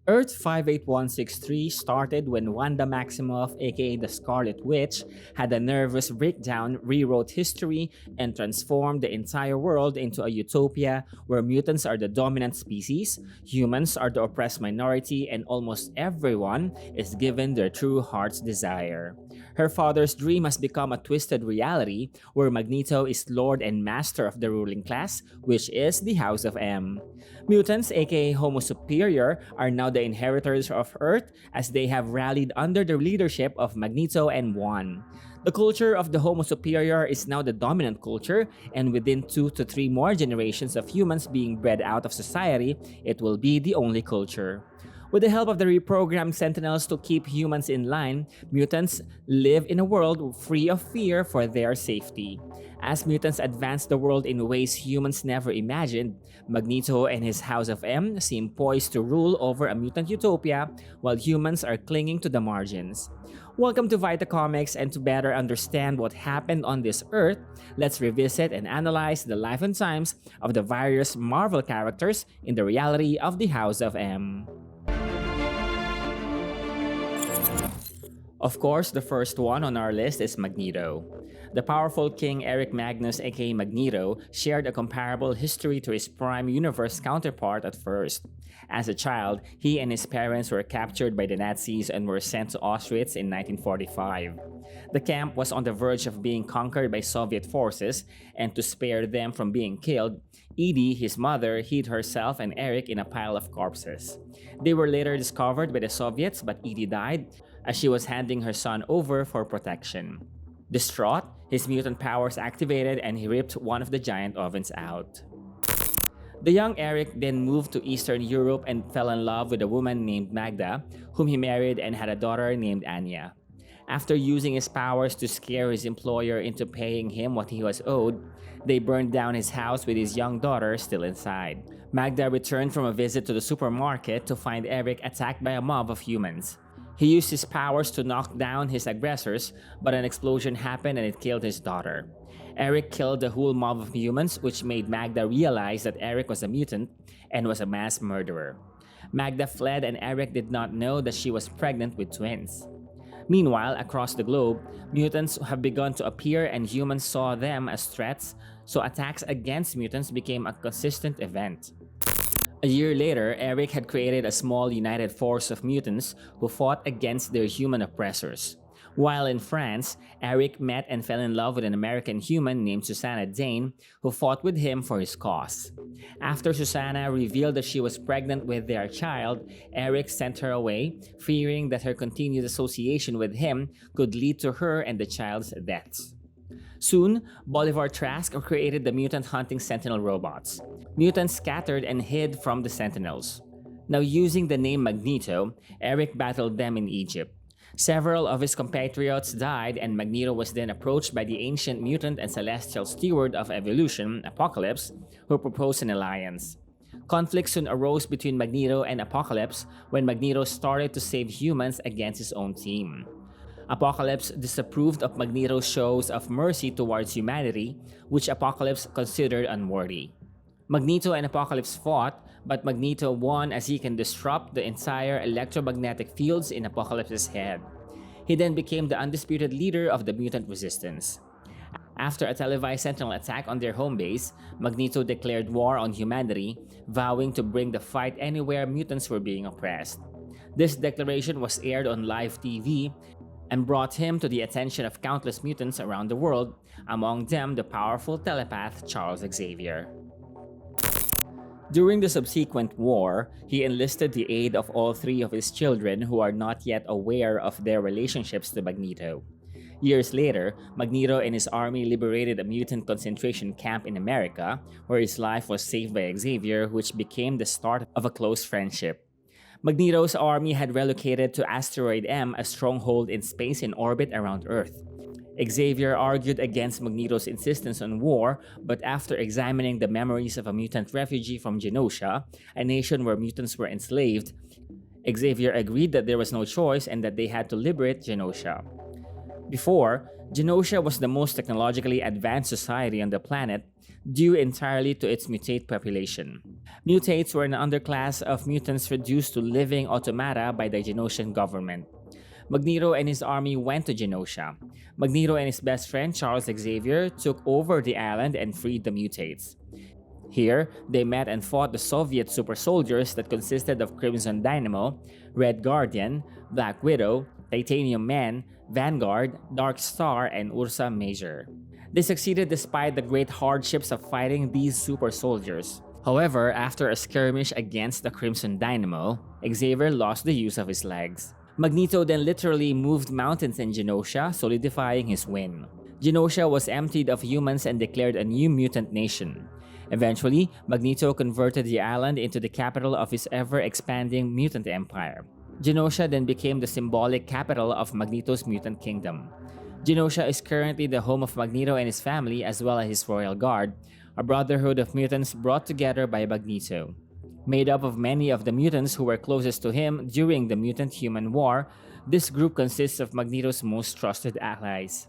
Earth 58163 started when Wanda Maximoff, aka the Scarlet Witch, had a nervous breakdown, rewrote history, and transformed the entire world into a utopia where mutants are the dominant species, humans are the oppressed minority, and almost everyone is given their true heart's desire. Her father's dream has become a twisted reality where Magneto is lord and master of the ruling class, which is the House of M. Mutants, aka Homo Superior, are now the inheritors of Earth as they have rallied under the leadership of Magneto and won. The culture of the Homo Superior is now the dominant culture, and within 2 to 3 more generations of humans being bred out of society, it will be the only culture. With the help of the reprogrammed Sentinels to keep humans in line, mutants live in a world free of fear for their safety. As mutants advance the world in ways humans never imagined, Magneto and his House of M seem poised to rule over a mutant utopia while humans are clinging to the margins. Welcome to Vita Comics, and to better understand what happened on this Earth, let's revisit and analyze the life and times of the various Marvel characters in the reality of the House of M. Of course, the first one on our list is Magneto. The powerful King Eric Magnus, aka Magneto, shared a comparable history to his Prime Universe counterpart at first. As a child, he and his parents were captured by the Nazis and were sent to Auschwitz in 1945. The camp was on the verge of being conquered by Soviet forces, and to spare them from being killed, Edie, his mother, hid herself and Eric in a pile of corpses. They were later discovered by the Soviets, but Edie died as she was handing her son over for protection. Distraught, his mutant powers activated and he ripped one of the giant ovens out. The young Eric then moved to Eastern Europe and fell in love with a woman named Magda, whom he married and had a daughter named Anya. After using his powers to scare his employer into paying him what he was owed, they burned down his house with his young daughter still inside. Magda returned from a visit to the supermarket to find Eric attacked by a mob of humans. He used his powers to knock down his aggressors, but an explosion happened and it killed his daughter. Eric killed the whole mob of humans, which made Magda realize that Eric was a mutant and was a mass murderer. Magda fled and Eric did not know that she was pregnant with twins. Meanwhile, across the globe, mutants have begun to appear and humans saw them as threats, so attacks against mutants became a consistent event. A year later, Eric had created a small united force of mutants who fought against their human oppressors. While in France, Eric met and fell in love with an American human named Susanna Dane, who fought with him for his cause. After Susanna revealed that she was pregnant with their child, Eric sent her away, fearing that her continued association with him could lead to her and the child's deaths. Soon, Bolivar Trask created the mutant hunting Sentinel robots. Mutants scattered and hid from the Sentinels. Now, using the name Magneto, Eric battled them in Egypt. Several of his compatriots died, and Magneto was then approached by the ancient mutant and celestial steward of evolution, Apocalypse, who proposed an alliance. Conflict soon arose between Magneto and Apocalypse when Magneto started to save humans against his own team. Apocalypse disapproved of Magneto's shows of mercy towards humanity, which Apocalypse considered unworthy. Magneto and Apocalypse fought, but Magneto won as he can disrupt the entire electromagnetic fields in Apocalypse's head. He then became the undisputed leader of the mutant resistance. After a televised Sentinel attack on their home base, Magneto declared war on humanity, vowing to bring the fight anywhere mutants were being oppressed. This declaration was aired on live TV and brought him to the attention of countless mutants around the world, among them the powerful telepath Charles Xavier. During the subsequent war, he enlisted the aid of all 3 of his children who are not yet aware of their relationships to Magneto. Years later, Magneto and his army liberated a mutant concentration camp in America, where his life was saved by Xavier, which became the start of a close friendship. Magneto's army had relocated to Asteroid M, a stronghold in space in orbit around Earth. Xavier argued against Magneto's insistence on war, but after examining the memories of a mutant refugee from Genosha, a nation where mutants were enslaved, Xavier agreed that there was no choice and that they had to liberate Genosha. Before, Genosha was the most technologically advanced society on the planet. due entirely to its mutate population. Mutates were an underclass of mutants reduced to living automata by the Genosian government. Magneto and his army went to Genosha. Magneto and his best friend Charles Xavier took over the island and freed the mutates. Here, they met and fought the Soviet super soldiers that consisted of Crimson Dynamo, Red Guardian, Black Widow, Titanium Man, Vanguard, Dark Star, and Ursa Major. They succeeded despite the great hardships of fighting these super soldiers. However, after a skirmish against the Crimson Dynamo, Xavier lost the use of his legs. Magneto then literally moved mountains in Genosha, solidifying his win. Genosha was emptied of humans and declared a new mutant nation. Eventually, Magneto converted the island into the capital of his ever-expanding mutant empire. Genosha then became the symbolic capital of Magneto's mutant kingdom. Genosha is currently the home of Magneto and his family as well as his royal guard, a brotherhood of mutants brought together by Magneto. Made up of many of the mutants who were closest to him during the Mutant-Human War, this group consists of Magneto's most trusted allies.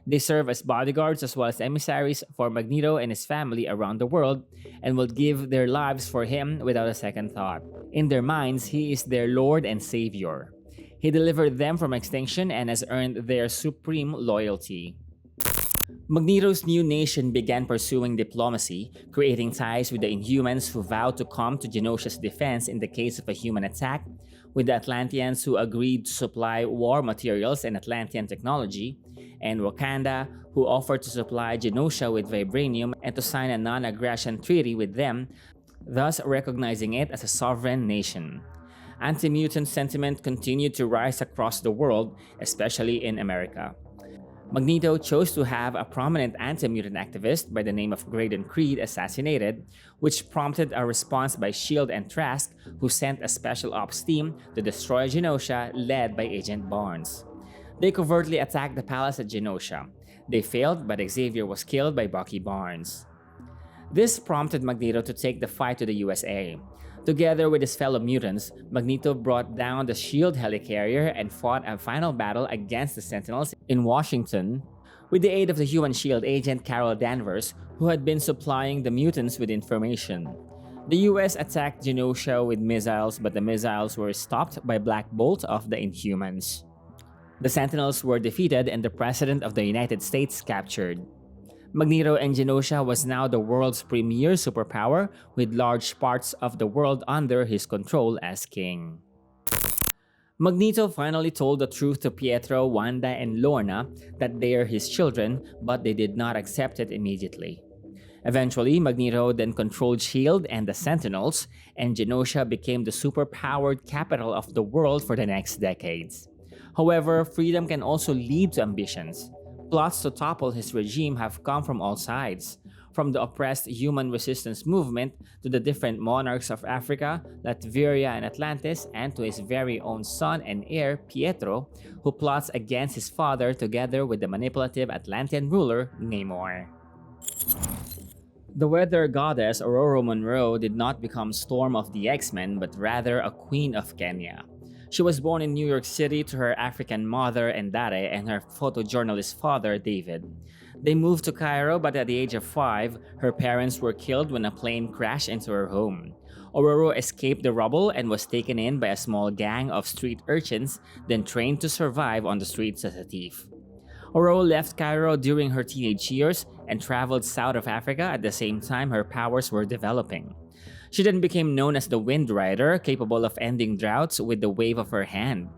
They serve as bodyguards as well as emissaries for Magneto and his family around the world and will give their lives for him without a second thought. In their minds, he is their Lord and Savior. He delivered them from extinction and has earned their supreme loyalty. Magneto's new nation began pursuing diplomacy, creating ties with the Inhumans who vowed to come to Genosha's defense in the case of a human attack, with the Atlanteans who agreed to supply war materials and Atlantean technology, and Wakanda, who offered to supply Genosha with vibranium and to sign a non-aggression treaty with them, thus recognizing it as a sovereign nation. Anti-mutant sentiment continued to rise across the world, especially in America. Magneto chose to have a prominent anti-mutant activist by the name of Graydon Creed assassinated, which prompted a response by S.H.I.E.L.D. and Trask, who sent a special ops team to destroy Genosha led by Agent Barnes. They covertly attacked the palace at Genosha. They failed, but Xavier was killed by Bucky Barnes. This prompted Magneto to take the fight to the USA. Together with his fellow mutants, Magneto brought down the S.H.I.E.L.D. helicarrier and fought a final battle against the Sentinels in Washington with the aid of the human S.H.I.E.L.D. agent Carol Danvers, who had been supplying the mutants with information. The US attacked Genosha with missiles, but the missiles were stopped by Black Bolt of the Inhumans. The Sentinels were defeated and the President of the United States captured. Magneto and Genosha was now the world's premier superpower, with large parts of the world under his control as king. Magneto finally told the truth to Pietro, Wanda, and Lorna that they are his children, but they did not accept it immediately. Eventually, Magneto then controlled S.H.I.E.L.D. and the Sentinels, and Genosha became the superpowered capital of the world for the next decades. However, freedom can also lead to ambitions. Plots to topple his regime have come from all sides, from the oppressed human resistance movement to the different monarchs of Africa, Latveria, and Atlantis, and to his very own son and heir, Pietro, who plots against his father together with the manipulative Atlantean ruler, Namor. The weather goddess Ororo Monroe did not become Storm of the X-Men, but rather a queen of Kenya. She was born in New York City to her African mother, Ndare, and her photojournalist father, David. They moved to Cairo, but at the age of 5, her parents were killed when a plane crashed into her home. Ororo escaped the rubble and was taken in by a small gang of street urchins, then trained to survive on the streets as a thief. Ororo left Cairo during her teenage years and traveled south of Africa at the same time her powers were developing. She then became known as the Wind Rider, capable of ending droughts with the wave of her hand.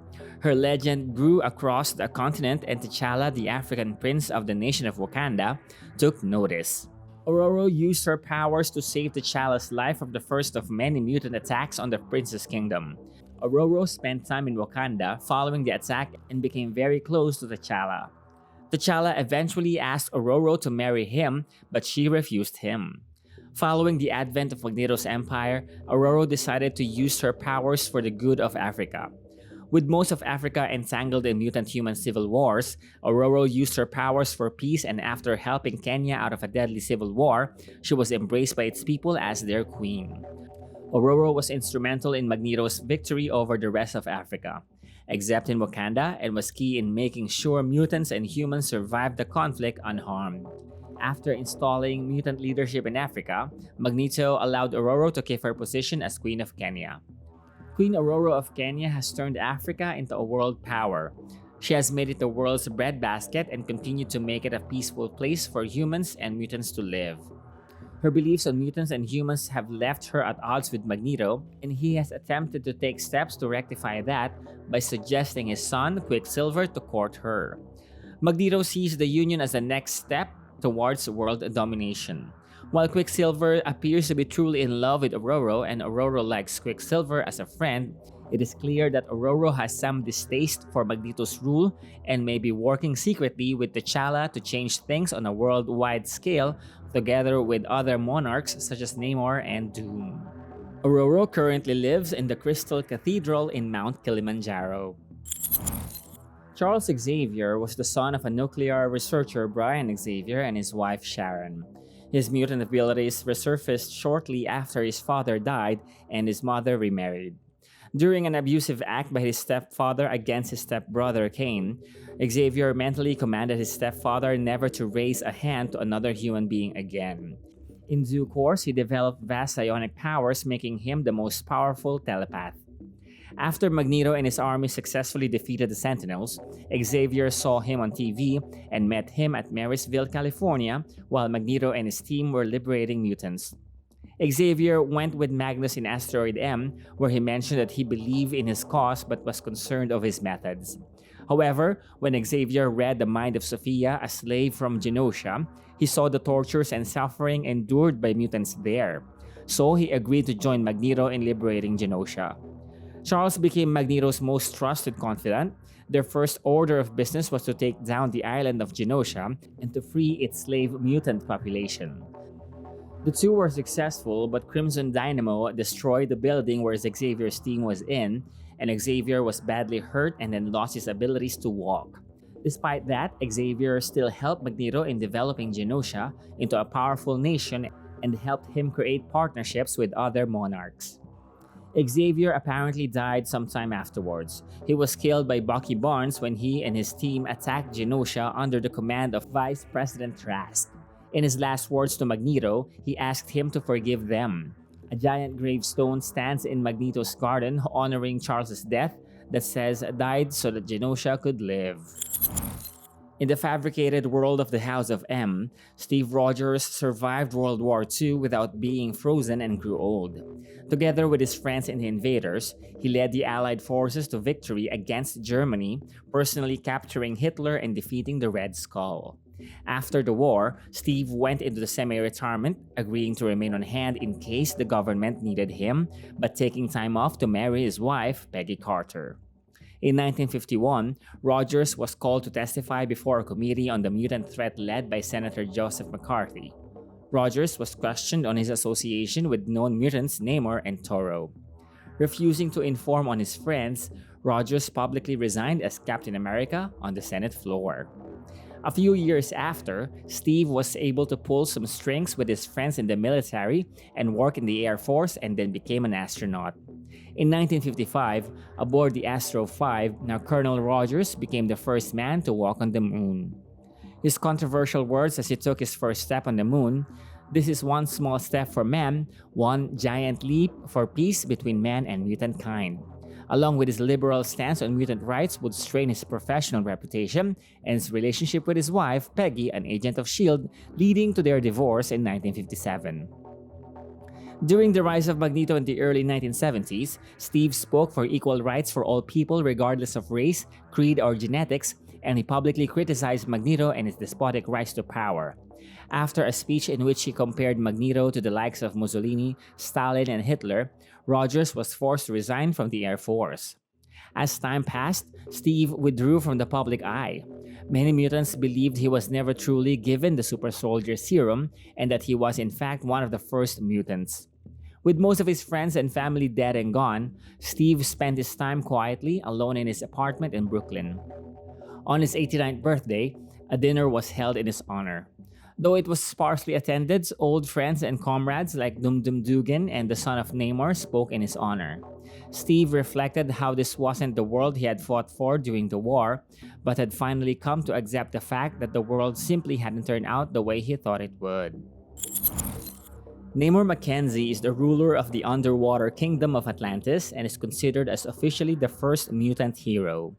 Her legend grew across the continent, and T'Challa, the African prince of the nation of Wakanda, took notice. Ororo used her powers to save T'Challa's life from the first of many mutant attacks on the prince's kingdom. Ororo spent time in Wakanda following the attack and became very close to T'Challa. T'Challa eventually asked Ororo to marry him, but she refused him. Following the advent of Magneto's empire, Ororo decided to use her powers for the good of Africa. With most of Africa entangled in mutant-human civil wars, Ororo used her powers for peace, and after helping Kenya out of a deadly civil war, she was embraced by its people as their queen. Ororo was instrumental in Magneto's victory over the rest of Africa, except in Wakanda, and was key in making sure mutants and humans survived the conflict unharmed. After installing mutant leadership in Africa, Magneto allowed Ororo to keep her position as Queen of Kenya. Queen Ororo of Kenya has turned Africa into a world power. She has made it the world's breadbasket and continued to make it a peaceful place for humans and mutants to live. Her beliefs on mutants and humans have left her at odds with Magneto, and he has attempted to take steps to rectify that by suggesting his son, Quicksilver, to court her. Magneto sees the union as the next step towards world domination. While Quicksilver appears to be truly in love with Ororo and Ororo likes Quicksilver as a friend, it is clear that Ororo has some distaste for Magneto's rule and may be working secretly with T'Challa to change things on a worldwide scale together with other monarchs such as Namor and Doom. Ororo currently lives in the Crystal Cathedral in Mount Kilimanjaro. Charles Xavier was the son of a nuclear researcher, Brian Xavier, and his wife Sharon. His mutant abilities resurfaced shortly after his father died and his mother remarried. During an abusive act by his stepfather against his stepbrother Cain, Xavier mentally commanded his stepfather never to raise a hand to another human being again. In due course, he developed vast psionic powers, making him the most powerful telepath. After Magneto and his army successfully defeated the Sentinels, Xavier saw him on TV and met him at Marysville, California, while Magneto and his team were liberating mutants. Xavier went with Magnus in Asteroid M, where he mentioned that he believed in his cause but was concerned of his methods. However, when Xavier read the mind of Sophia, a slave from Genosha, he saw the tortures and suffering endured by mutants there. So he agreed to join Magneto in liberating Genosha. Charles became Magneto's most trusted confidant. Their first order of business was to take down the island of Genosha and to free its slave mutant population. The two were successful, but Crimson Dynamo destroyed the building where Xavier's team was in, and Xavier was badly hurt and then lost his abilities to walk. Despite that, Xavier still helped Magneto in developing Genosha into a powerful nation and helped him create partnerships with other monarchs. Xavier apparently died sometime afterwards. He was killed by Bucky Barnes when he and his team attacked Genosha under the command of Vice President Trask. In his last words to Magneto, he asked him to forgive them. A giant gravestone stands in Magneto's garden honoring Charles' death that says, "Died so that Genosha could live." In the fabricated world of the House of M, Steve Rogers survived World War II without being frozen and grew old. Together with his friends and the invaders, he led the Allied forces to victory against Germany, personally capturing Hitler and defeating the Red Skull. After the war, Steve went into the semi-retirement, agreeing to remain on hand in case the government needed him, but taking time off to marry his wife, Peggy Carter. In 1951, Rogers was called to testify before a committee on the mutant threat led by Senator Joseph McCarthy. Rogers was questioned on his association with known mutants Namor and Toro. Refusing to inform on his friends, Rogers publicly resigned as Captain America on the Senate floor. A few years after, Steve was able to pull some strings with his friends in the military and work in the Air Force and then became an astronaut. In 1955, aboard the Astro 5, now Colonel Rogers became the first man to walk on the moon. His controversial words as he took his first step on the moon, "This is one small step for man, one giant leap for peace between man and mutant kind," along with his liberal stance on mutant rights, would strain his professional reputation and his relationship with his wife, Peggy, an agent of S.H.I.E.L.D., leading to their divorce in 1957. During the rise of Magneto in the early 1970s, Steve spoke for equal rights for all people regardless of race, creed, or genetics, and he publicly criticized Magneto and his despotic rise to power. After a speech in which he compared Magneto to the likes of Mussolini, Stalin, and Hitler, Rogers was forced to resign from the Air Force. As time passed, Steve withdrew from the public eye. Many mutants believed he was never truly given the super soldier serum and that he was in fact one of the first mutants. With most of his friends and family dead and gone, Steve spent his time quietly alone in his apartment in Brooklyn. On his 89th birthday, a dinner was held in his honor. Though it was sparsely attended, old friends and comrades like Dum Dum Dugan and the son of Namor spoke in his honor. Steve reflected how this wasn't the world he had fought for during the war, but had finally come to accept the fact that the world simply hadn't turned out the way he thought it would. Namor Mackenzie is the ruler of the underwater kingdom of Atlantis and is considered as officially the first mutant hero.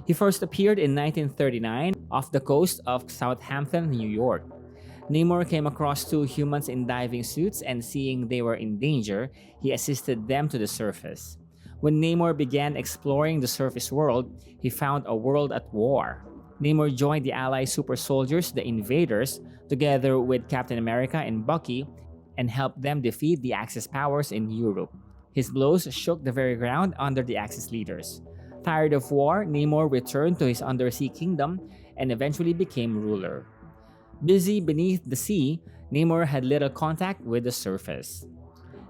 He first appeared in 1939 off the coast of Southampton, New York. Namor came across two humans in diving suits and seeing they were in danger, he assisted them to the surface. When Namor began exploring the surface world, he found a world at war. Namor joined the Allied super soldiers, the Invaders, together with Captain America and Bucky, and helped them defeat the Axis powers in Europe. His blows shook the very ground under the Axis leaders. Tired of war, Namor returned to his undersea kingdom and eventually became ruler. Busy beneath the sea, Namor had little contact with the surface.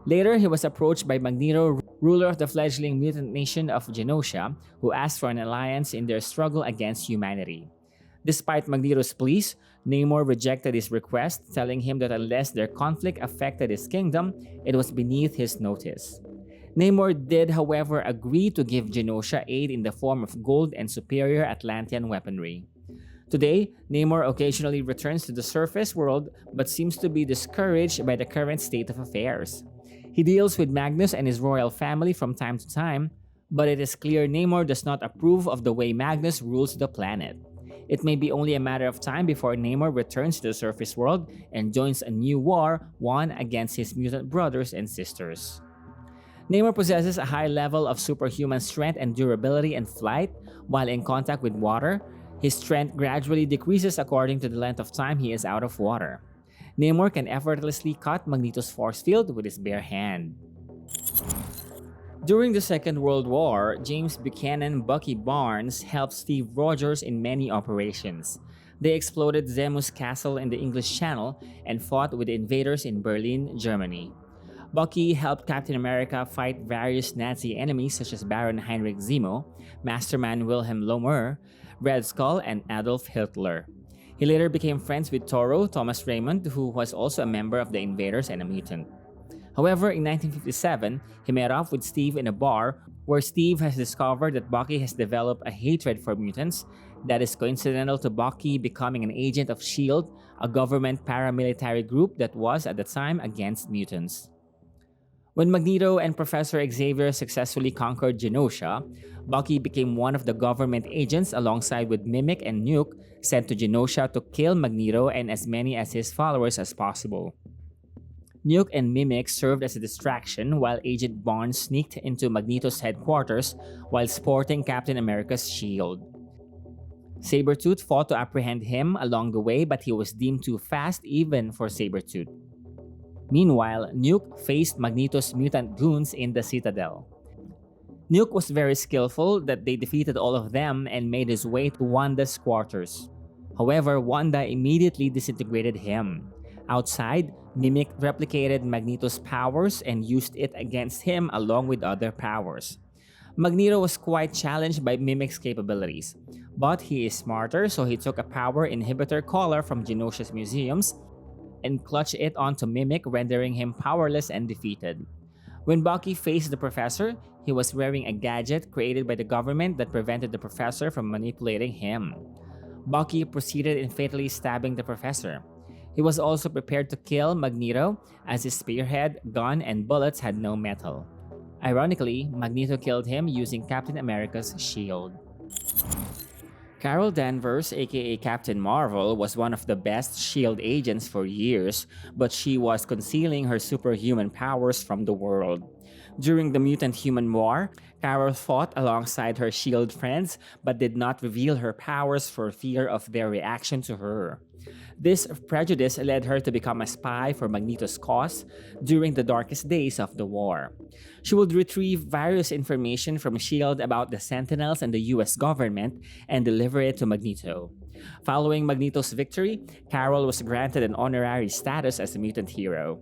Later, he was approached by Magneto, ruler of the fledgling mutant nation of Genosha, who asked for an alliance in their struggle against humanity. Despite Magneto's pleas, Namor rejected his request, telling him that unless their conflict affected his kingdom, it was beneath his notice. Namor did, however, agree to give Genosha aid in the form of gold and superior Atlantean weaponry. Today, Namor occasionally returns to the surface world but seems to be discouraged by the current state of affairs. He deals with Magnus and his royal family from time to time, but it is clear Namor does not approve of the way Magnus rules the planet. It may be only a matter of time before Namor returns to the surface world and joins a new war, one against his mutant brothers and sisters. Namor possesses a high level of superhuman strength and durability and flight. While in contact with water, his strength gradually decreases according to the length of time he is out of water. Namor can effortlessly cut Magneto's force field with his bare hand. During the Second World War, James Buchanan Bucky Barnes helped Steve Rogers in many operations. They exploded Zemus Castle in the English Channel and fought with the invaders in Berlin, Germany. Bucky helped Captain America fight various Nazi enemies such as Baron Heinrich Zemo, Masterman Wilhelm Lohmer, Red Skull, and Adolf Hitler. He later became friends with Toro, Thomas Raymond, who was also a member of the Invaders and a mutant. However, in 1957, he met up with Steve in a bar where Steve has discovered that Bucky has developed a hatred for mutants that is coincidental to Bucky becoming an agent of S.H.I.E.L.D., a government paramilitary group that was at the time against mutants. When Magneto and Professor Xavier successfully conquered Genosha, Bucky became one of the government agents alongside with Mimic and Nuke sent to Genosha to kill Magneto and as many as his followers as possible. Nuke and Mimic served as a distraction while Agent Barnes sneaked into Magneto's headquarters while sporting Captain America's shield. Sabretooth fought to apprehend him along the way, but he was deemed too fast even for Sabretooth. Meanwhile, Nuke faced Magneto's mutant goons in the Citadel. Nuke was very skillful that they defeated all of them and made his way to Wanda's quarters. However, Wanda immediately disintegrated him. Outside, Mimic replicated Magneto's powers and used it against him along with other powers. Magneto was quite challenged by Mimic's capabilities, but he is smarter, so he took a power inhibitor collar from Genosha's museums and clutched it onto Mimic, rendering him powerless and defeated. When Bucky faced the Professor, he was wearing a gadget created by the government that prevented the Professor from manipulating him. Bucky proceeded in fatally stabbing the Professor. He was also prepared to kill Magneto, as his spearhead, gun, and bullets had no metal. Ironically, Magneto killed him using Captain America's shield. Carol Danvers, aka Captain Marvel, was one of the best S.H.I.E.L.D. agents for years, but she was concealing her superhuman powers from the world. During the Mutant-Human War, Carol fought alongside her S.H.I.E.L.D. friends but did not reveal her powers for fear of their reaction to her. This prejudice led her to become a spy for Magneto's cause during the darkest days of the war. She would retrieve various information from S.H.I.E.L.D. about the Sentinels and the US government and deliver it to Magneto. Following Magneto's victory, Carol was granted an honorary status as a mutant hero.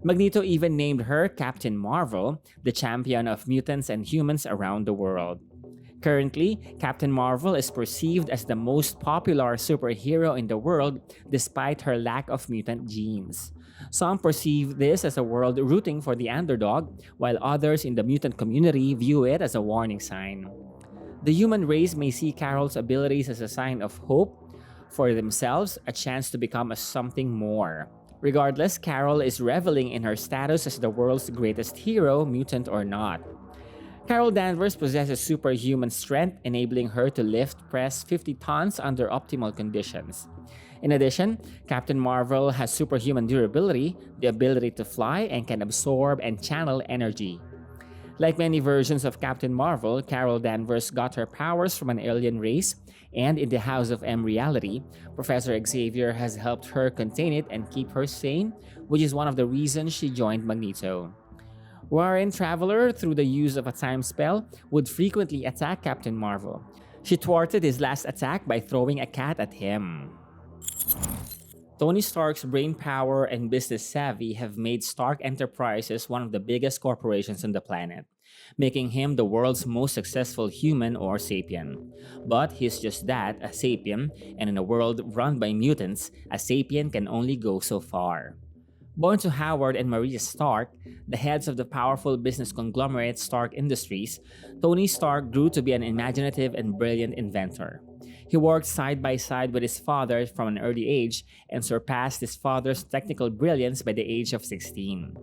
Magneto even named her Captain Marvel, the champion of mutants and humans around the world. Currently, Captain Marvel is perceived as the most popular superhero in the world despite her lack of mutant genes. Some perceive this as a world rooting for the underdog, while others in the mutant community view it as a warning sign. The human race may see Carol's abilities as a sign of hope for themselves, a chance to become a something more. Regardless, Carol is reveling in her status as the world's greatest hero, mutant or not. Carol Danvers possesses superhuman strength, enabling her to lift press 50 tons under optimal conditions. In addition, Captain Marvel has superhuman durability, the ability to fly, and can absorb and channel energy. Like many versions of Captain Marvel, Carol Danvers got her powers from an alien race, and in the House of M reality, Professor Xavier has helped her contain it and keep her sane, which is one of the reasons she joined Magneto. Warren Traveler, through the use of a time spell, would frequently attack Captain Marvel. She thwarted his last attack by throwing a cat at him. Tony Stark's brainpower and business savvy have made Stark Enterprises one of the biggest corporations on the planet, making him the world's most successful human or sapien. But he's just that, a sapien, and in a world run by mutants, a sapien can only go so far. Born to Howard and Maria Stark, the heads of the powerful business conglomerate Stark Industries, Tony Stark grew to be an imaginative and brilliant inventor. He worked side by side with his father from an early age and surpassed his father's technical brilliance by the age of 16.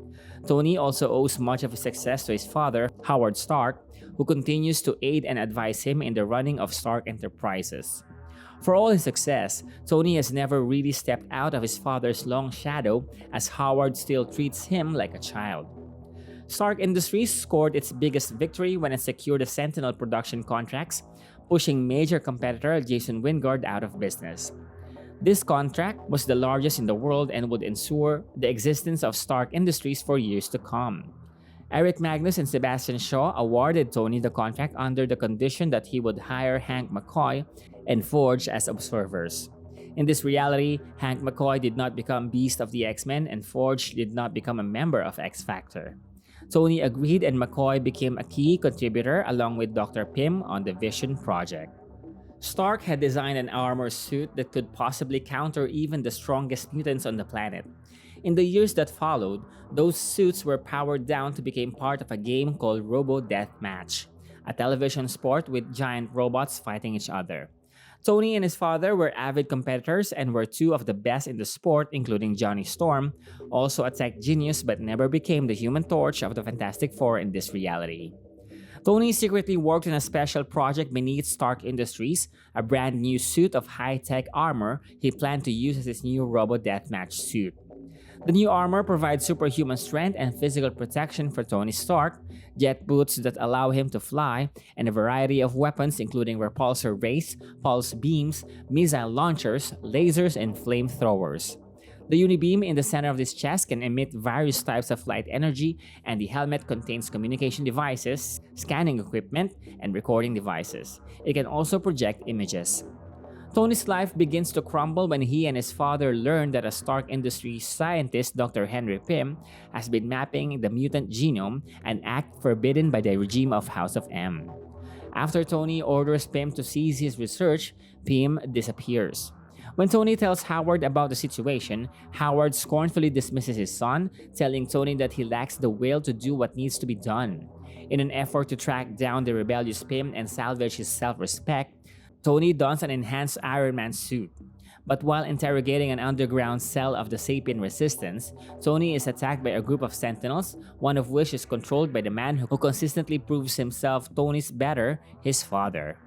Tony also owes much of his success to his father, Howard Stark, who continues to aid and advise him in the running of Stark Enterprises. For all his success, Tony has never really stepped out of his father's long shadow, as Howard still treats him like a child. Stark Industries scored its biggest victory when it secured the Sentinel production contracts, pushing major competitor Jason Wingard out of business. This contract was the largest in the world and would ensure the existence of Stark Industries for years to come. Eric Magnus and Sebastian Shaw awarded Tony the contract under the condition that he would hire Hank McCoy and Forge as observers. In this reality, Hank McCoy did not become Beast of the X-Men and Forge did not become a member of X-Factor. Tony agreed and McCoy became a key contributor along with Dr. Pym on the Vision project. Stark had designed an armor suit that could possibly counter even the strongest mutants on the planet. In the years that followed, those suits were powered down to become part of a game called Robo Deathmatch, a television sport with giant robots fighting each other. Tony and his father were avid competitors and were two of the best in the sport, including Johnny Storm, also a tech genius but never became the Human Torch of the Fantastic Four in this reality. Tony secretly worked on a special project beneath Stark Industries, a brand new suit of high-tech armor he planned to use as his new Robo Deathmatch suit. The new armor provides superhuman strength and physical protection for Tony Stark, jet boots that allow him to fly, and a variety of weapons including repulsor rays, pulse beams, missile launchers, lasers, and flamethrowers. The unibeam in the center of this chest can emit various types of light energy, and the helmet contains communication devices, scanning equipment, and recording devices. It can also project images. Tony's life begins to crumble when he and his father learn that a Stark Industries scientist, Dr. Henry Pym, has been mapping the mutant genome, an act forbidden by the regime of House of M. After Tony orders Pym to cease his research, Pym disappears. When Tony tells Howard about the situation, Howard scornfully dismisses his son, telling Tony that he lacks the will to do what needs to be done. In an effort to track down the rebellious Pym and salvage his self-respect, Tony dons an enhanced Iron Man suit. But while interrogating an underground cell of the Sapien Resistance, Tony is attacked by a group of Sentinels, one of which is controlled by the man who consistently proves himself Tony's better, his father.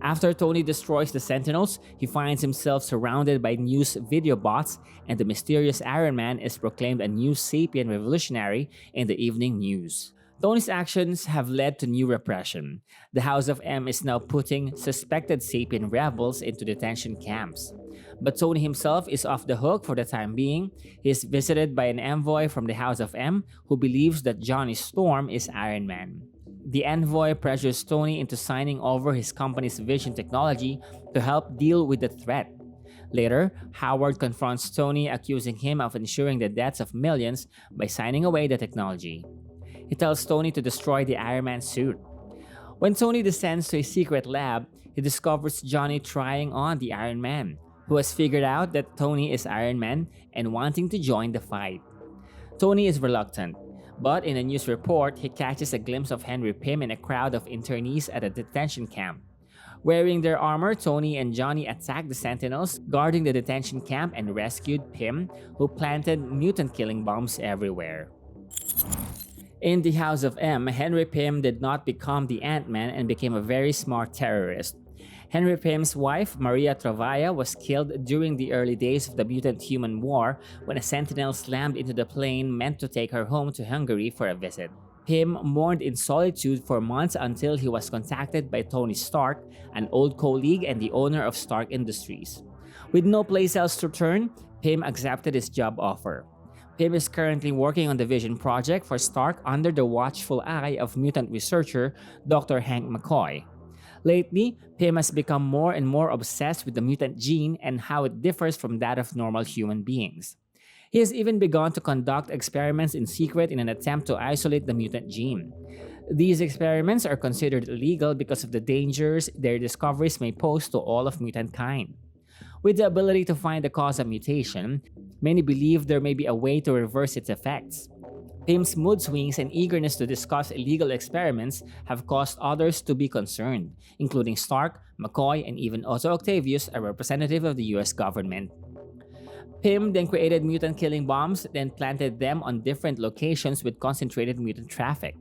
After Tony destroys the Sentinels, he finds himself surrounded by news video bots, and the mysterious Iron Man is proclaimed a new Sapien revolutionary in the evening news. Tony's actions have led to new repression. The House of M is now putting suspected Sapien rebels into detention camps. But Tony himself is off the hook for the time being. He is visited by an envoy from the House of M who believes that Johnny Storm is Iron Man. The envoy pressures Tony into signing over his company's vision technology to help deal with the threat. Later, Howard confronts Tony, accusing him of ensuring the deaths of millions by signing away the technology. He tells Tony to destroy the Iron Man suit. When Tony descends to a secret lab, he discovers Johnny trying on the Iron Man, who has figured out that Tony is Iron Man and wanting to join the fight. Tony is reluctant, but in a news report, he catches a glimpse of Henry Pym in a crowd of internees at a detention camp. Wearing their armor, Tony and Johnny attacked the Sentinels guarding the detention camp and rescued Pym, who planted mutant-killing bombs everywhere. In the House of M, Henry Pym did not become the Ant-Man and became a very smart terrorist. Henry Pym's wife, Maria Travaya, was killed during the early days of the Mutant-Human War when a Sentinel slammed into the plane meant to take her home to Hungary for a visit. Pym mourned in solitude for months until he was contacted by Tony Stark, an old colleague and the owner of Stark Industries. With no place else to turn, Pym accepted his job offer. Pym is currently working on the Vision Project for Stark under the watchful eye of mutant researcher Dr. Hank McCoy. Lately, Pym has become more and more obsessed with the mutant gene and how it differs from that of normal human beings. He has even begun to conduct experiments in secret in an attempt to isolate the mutant gene. These experiments are considered illegal because of the dangers their discoveries may pose to all of mutant kind. With the ability to find the cause of mutation, many believe there may be a way to reverse its effects. Pym's mood swings and eagerness to discuss illegal experiments have caused others to be concerned, including Stark, McCoy, and even Otto Octavius, a representative of the US government. Pym then created mutant-killing bombs, then planted them on different locations with concentrated mutant traffic.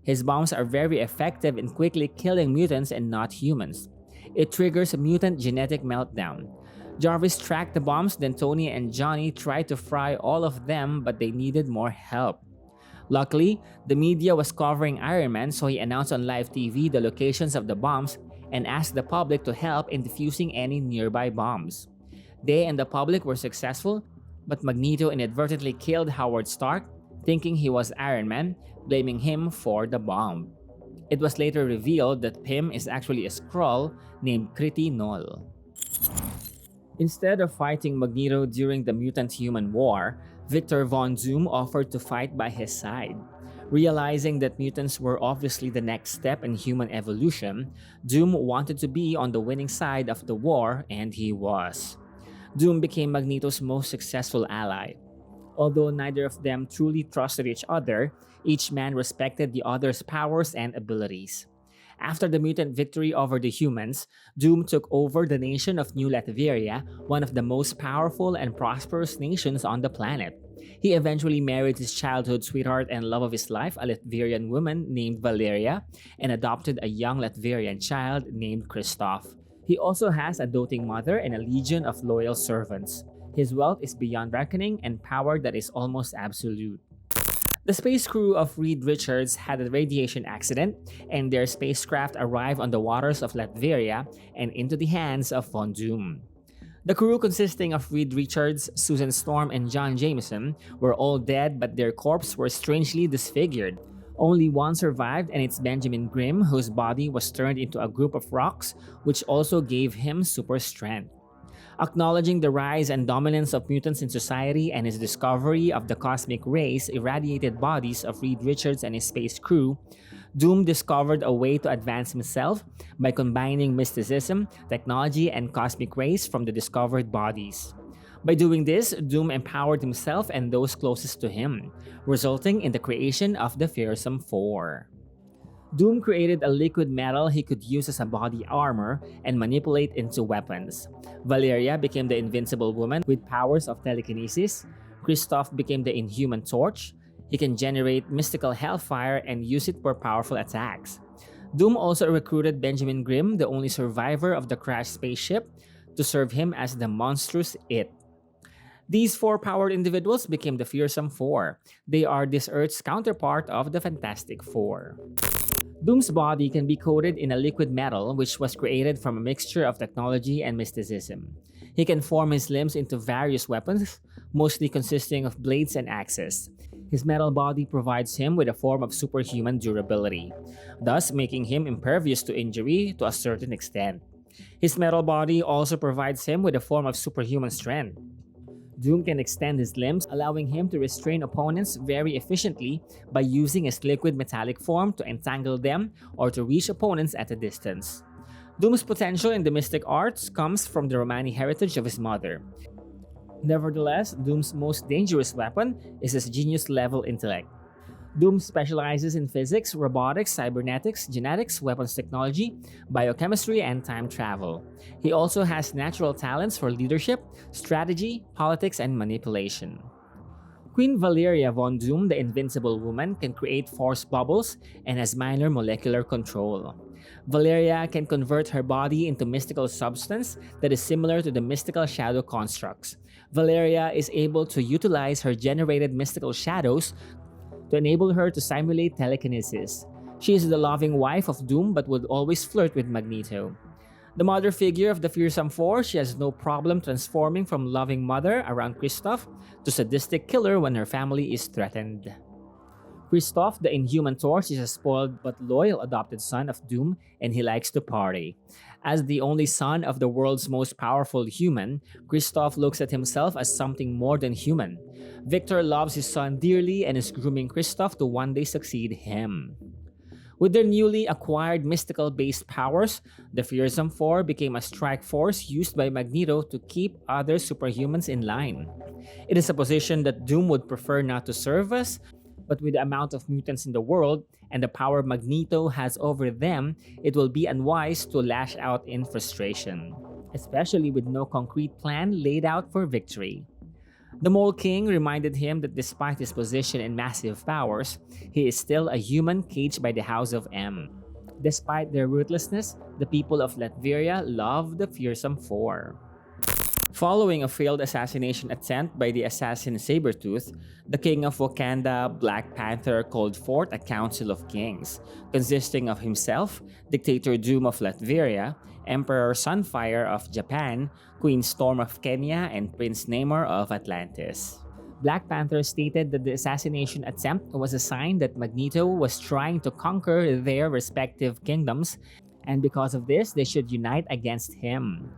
His bombs are very effective in quickly killing mutants and not humans. It triggers a mutant genetic meltdown. Jarvis tracked the bombs, then Tony and Johnny tried to fry all of them, but they needed more help. Luckily, the media was covering Iron Man, so he announced on live TV the locations of the bombs and asked the public to help in defusing any nearby bombs. They and the public were successful, but Magneto inadvertently killed Howard Stark, thinking he was Iron Man, blaming him for the bomb. It was later revealed that Pym is actually a Skrull named Kriti Null. Instead of fighting Magneto during the Mutant-Human War, Victor Von Doom offered to fight by his side. Realizing that mutants were obviously the next step in human evolution, Doom wanted to be on the winning side of the war, and he was. Doom became Magneto's most successful ally. Although neither of them truly trusted each other, each man respected the other's powers and abilities. After the mutant victory over the humans, Doom took over the nation of New Latveria, one of the most powerful and prosperous nations on the planet. He eventually married his childhood sweetheart and love of his life, a Latverian woman named Valeria, and adopted a young Latverian child named Christoph. He also has a doting mother and a legion of loyal servants. His wealth is beyond reckoning and power that is almost absolute. The space crew of Reed Richards had a radiation accident, and their spacecraft arrived on the waters of Latveria and into the hands of Von Doom. The crew, consisting of Reed Richards, Susan Storm, and John Jameson, were all dead, but their corpses were strangely disfigured. Only one survived, and it's Benjamin Grimm, whose body was turned into a group of rocks, which also gave him super strength. Acknowledging the rise and dominance of mutants in society and his discovery of the cosmic rays irradiated bodies of Reed Richards and his space crew, Doom discovered a way to advance himself by combining mysticism, technology, and cosmic rays from the discovered bodies. By doing this, Doom empowered himself and those closest to him, resulting in the creation of the Fearsome Four. Doom created a liquid metal he could use as a body armor and manipulate into weapons. Valeria became the Invincible Woman with powers of telekinesis. Christoph became the Inhuman Torch. He can generate mystical hellfire and use it for powerful attacks. Doom also recruited Benjamin Grimm, the only survivor of the crashed spaceship, to serve him as the monstrous It. These four powered individuals became the Fearsome Four. They are this Earth's counterpart of the Fantastic Four. Doom's body can be coated in a liquid metal which was created from a mixture of technology and mysticism. He can form his limbs into various weapons, mostly consisting of blades and axes. His metal body provides him with a form of superhuman durability, thus making him impervious to injury to a certain extent. His metal body also provides him with a form of superhuman strength. Doom can extend his limbs, allowing him to restrain opponents very efficiently by using his liquid metallic form to entangle them or to reach opponents at a distance. Doom's potential in the mystic arts comes from the Romani heritage of his mother. Nevertheless, Doom's most dangerous weapon is his genius-level intellect. Doom specializes in physics, robotics, cybernetics, genetics, weapons technology, biochemistry, and time travel. He also has natural talents for leadership, strategy, politics, and manipulation. Queen Valeria von Doom, the Invincible Woman, can create force bubbles and has minor molecular control. Valeria can convert her body into mystical substance that is similar to the mystical shadow constructs. Valeria is able to utilize her generated mystical shadows to enable her to simulate telekinesis. She is the loving wife of Doom but would always flirt with Magneto. The mother figure of the Fearsome Four, she has no problem transforming from loving mother around Kristoff to sadistic killer when her family is threatened. Kristoff, the Inhuman Torch, is a spoiled but loyal adopted son of Doom, and he likes to party. As the only son of the world's most powerful human, Kristoff looks at himself as something more than human. Victor loves his son dearly and is grooming Kristoff to one day succeed him. With their newly acquired mystical-based powers, the Fearsome Four became a strike force used by Magneto to keep other superhumans in line. It is a position that Doom would prefer not to serve as, but with the amount of mutants in the world and the power Magneto has over them, it will be unwise to lash out in frustration, especially with no concrete plan laid out for victory. The Mole King reminded him that despite his position and massive powers, he is still a human caged by the House of M. Despite their ruthlessness, the people of Latveria love the Fearsome Four. Following a failed assassination attempt by the assassin Sabretooth, the king of Wakanda, Black Panther, called forth a council of kings, consisting of himself, Dictator Doom of Latveria, Emperor Sunfire of Japan, Queen Storm of Kenya, and Prince Namor of Atlantis. Black Panther stated that the assassination attempt was a sign that Magneto was trying to conquer their respective kingdoms, and because of this, they should unite against him.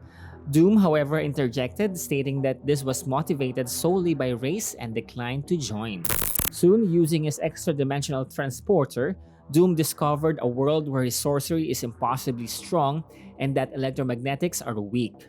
Doom, however, interjected, stating that this was motivated solely by race and declined to join. Soon, using his extra-dimensional transporter, Doom discovered a world where his sorcery is impossibly strong and that electromagnetics are weak.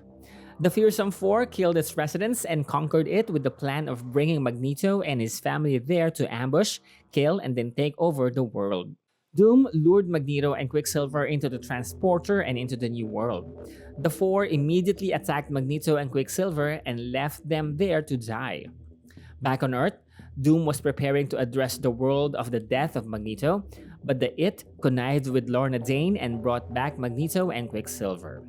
The Fearsome Four killed its residents and conquered it with the plan of bringing Magneto and his family there to ambush, kill, and then take over the world. Doom lured Magneto and Quicksilver into the transporter and into the new world. The four immediately attacked Magneto and Quicksilver and left them there to die. Back on Earth, Doom was preparing to address the world of the death of Magneto, but the It connived with Lorna Dane and brought back Magneto and Quicksilver.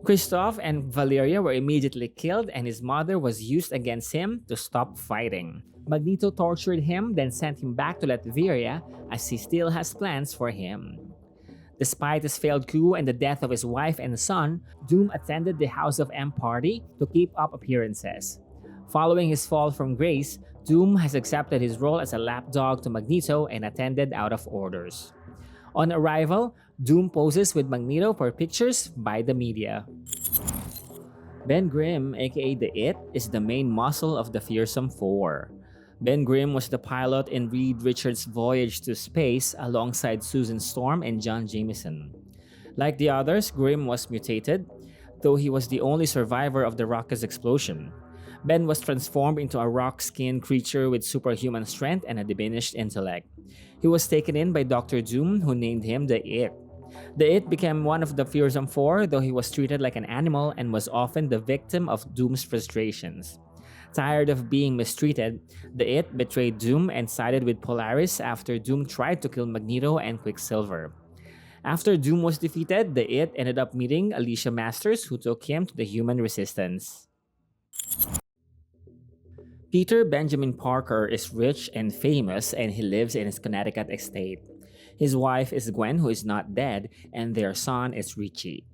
Kristoff and Valeria were immediately killed and his mother was used against him to stop fighting. Magneto tortured him, then sent him back to Latveria as he still has plans for him. Despite his failed coup and the death of his wife and son, Doom attended the House of M party to keep up appearances. Following his fall from grace, Doom has accepted his role as a lapdog to Magneto and attended out of orders. On arrival, Doom poses with Magneto for pictures by the media. Ben Grimm, aka the It, is the main muscle of the Fearsome Four. Ben Grimm was the pilot in Reed Richards' voyage to space alongside Susan Storm and John Jameson. Like the others, Grimm was mutated, though he was the only survivor of the rocket's explosion. Ben was transformed into a rock-skinned creature with superhuman strength and a diminished intellect. He was taken in by Dr. Doom, who named him the It. The It became one of the Fearsome Four, though he was treated like an animal and was often the victim of Doom's frustrations. Tired of being mistreated, the It betrayed Doom and sided with Polaris after Doom tried to kill Magneto and Quicksilver. After Doom was defeated, the It ended up meeting Alicia Masters, who took him to the human resistance. Peter Benjamin Parker is rich and famous, and he lives in his Connecticut estate. His wife is Gwen, who is not dead, and their son is Richie.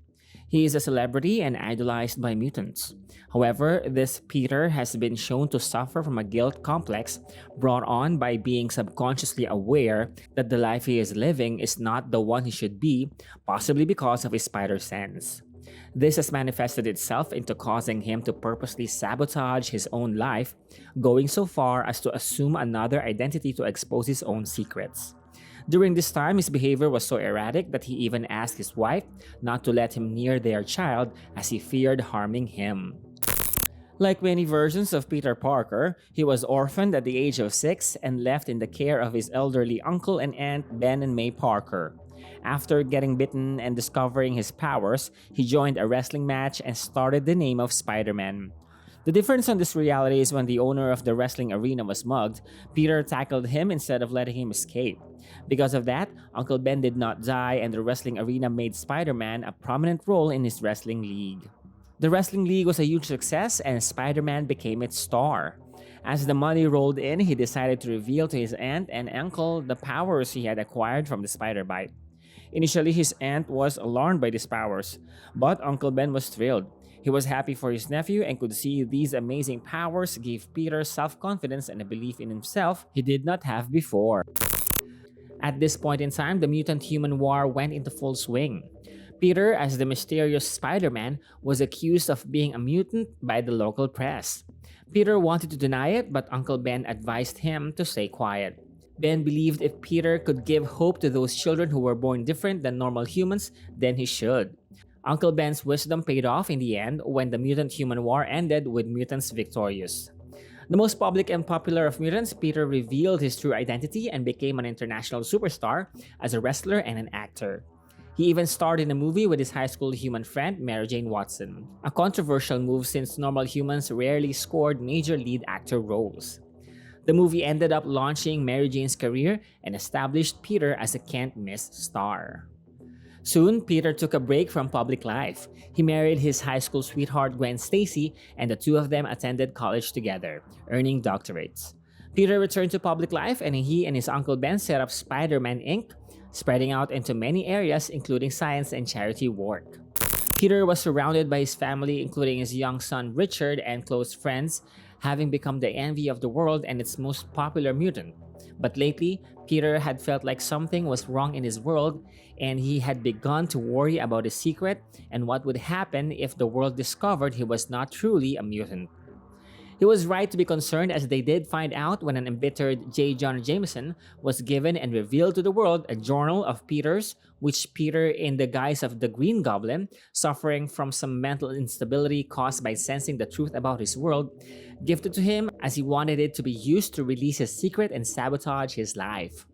He is a celebrity and idolized by mutants. However, this Peter has been shown to suffer from a guilt complex brought on by being subconsciously aware that the life he is living is not the one he should be, possibly because of his spider sense. This has manifested itself into causing him to purposely sabotage his own life, going so far as to assume another identity to expose his own secrets. During this time, his behavior was so erratic that he even asked his wife not to let him near their child as he feared harming him. Like many versions of Peter Parker, he was orphaned at the age of 6 and left in the care of his elderly uncle and aunt Ben and May Parker. After getting bitten and discovering his powers, he joined a wrestling match and started the name of Spiderman. The difference on this reality is when the owner of the wrestling arena was mugged, Peter tackled him instead of letting him escape. Because of that, Uncle Ben did not die and the wrestling arena made Spider-Man a prominent role in his wrestling league. The wrestling league was a huge success and Spider-Man became its star. As the money rolled in, he decided to reveal to his aunt and uncle the powers he had acquired from the spider bite. Initially, his aunt was alarmed by these powers, but Uncle Ben was thrilled. He was happy for his nephew and could see these amazing powers gave Peter self-confidence and a belief in himself he did not have before. At this point in time, the mutant-human war went into full swing. Peter, as the mysterious Spider-Man, was accused of being a mutant by the local press. Peter wanted to deny it, but Uncle Ben advised him to stay quiet. Ben believed if Peter could give hope to those children who were born different than normal humans, then he should. Uncle Ben's wisdom paid off in the end when the mutant-human war ended with mutants victorious. The most public and popular of mutants, Peter revealed his true identity and became an international superstar as a wrestler and an actor. He even starred in a movie with his high school human friend, Mary Jane Watson, a controversial move since normal humans rarely scored major lead actor roles. The movie ended up launching Mary Jane's career and established Peter as a can't-miss star. Soon, Peter took a break from public life. He married his high school sweetheart Gwen Stacy, and the two of them attended college together, earning doctorates. Peter returned to public life, and he and his Uncle Ben set up Spider-Man Inc., spreading out into many areas including science and charity work. Peter was surrounded by his family, including his young son Richard and close friends, having become the envy of the world and its most popular mutant. But lately, Peter had felt like something was wrong in his world, and he had begun to worry about his secret and what would happen if the world discovered he was not truly a mutant. He was right to be concerned, as they did find out when an embittered J. Jonah Jameson was given and revealed to the world a journal of Peter's, which Peter, in the guise of the Green Goblin, suffering from some mental instability caused by sensing the truth about his world, gifted to him as he wanted it to be used to release his secret and sabotage his life.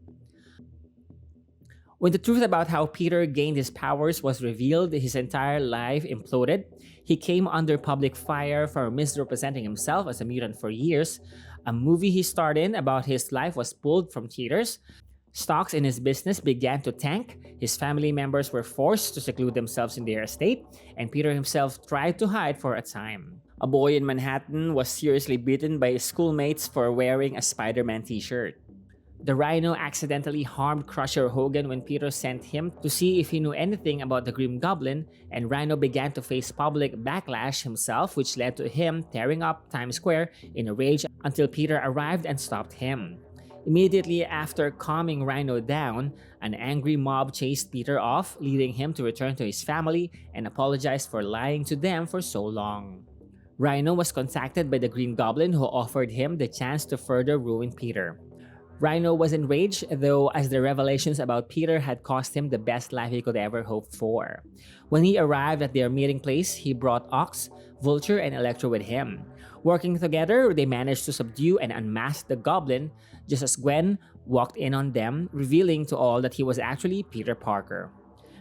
When the truth about how Peter gained his powers was revealed, his entire life imploded. He came under public fire for misrepresenting himself as a mutant for years. A movie he starred in about his life was pulled from theaters. Stocks in his business began to tank. His family members were forced to seclude themselves in their estate, and Peter himself tried to hide for a time. A boy in Manhattan was seriously beaten by his schoolmates for wearing a Spider-Man t-shirt. The Rhino accidentally harmed Crusher Hogan when Peter sent him to see if he knew anything about the Green Goblin, and Rhino began to face public backlash himself, which led to him tearing up Times Square in a rage until Peter arrived and stopped him. Immediately after calming Rhino down, an angry mob chased Peter off, leading him to return to his family and apologize for lying to them for so long. Rhino was contacted by the Green Goblin, who offered him the chance to further ruin Peter. Rhino was enraged, though, as the revelations about Peter had cost him the best life he could ever hope for. When he arrived at their meeting place, he brought Ox, Vulture, and Electro with him. Working together, they managed to subdue and unmask the Goblin, just as Gwen walked in on them, revealing to all that he was actually Peter Parker.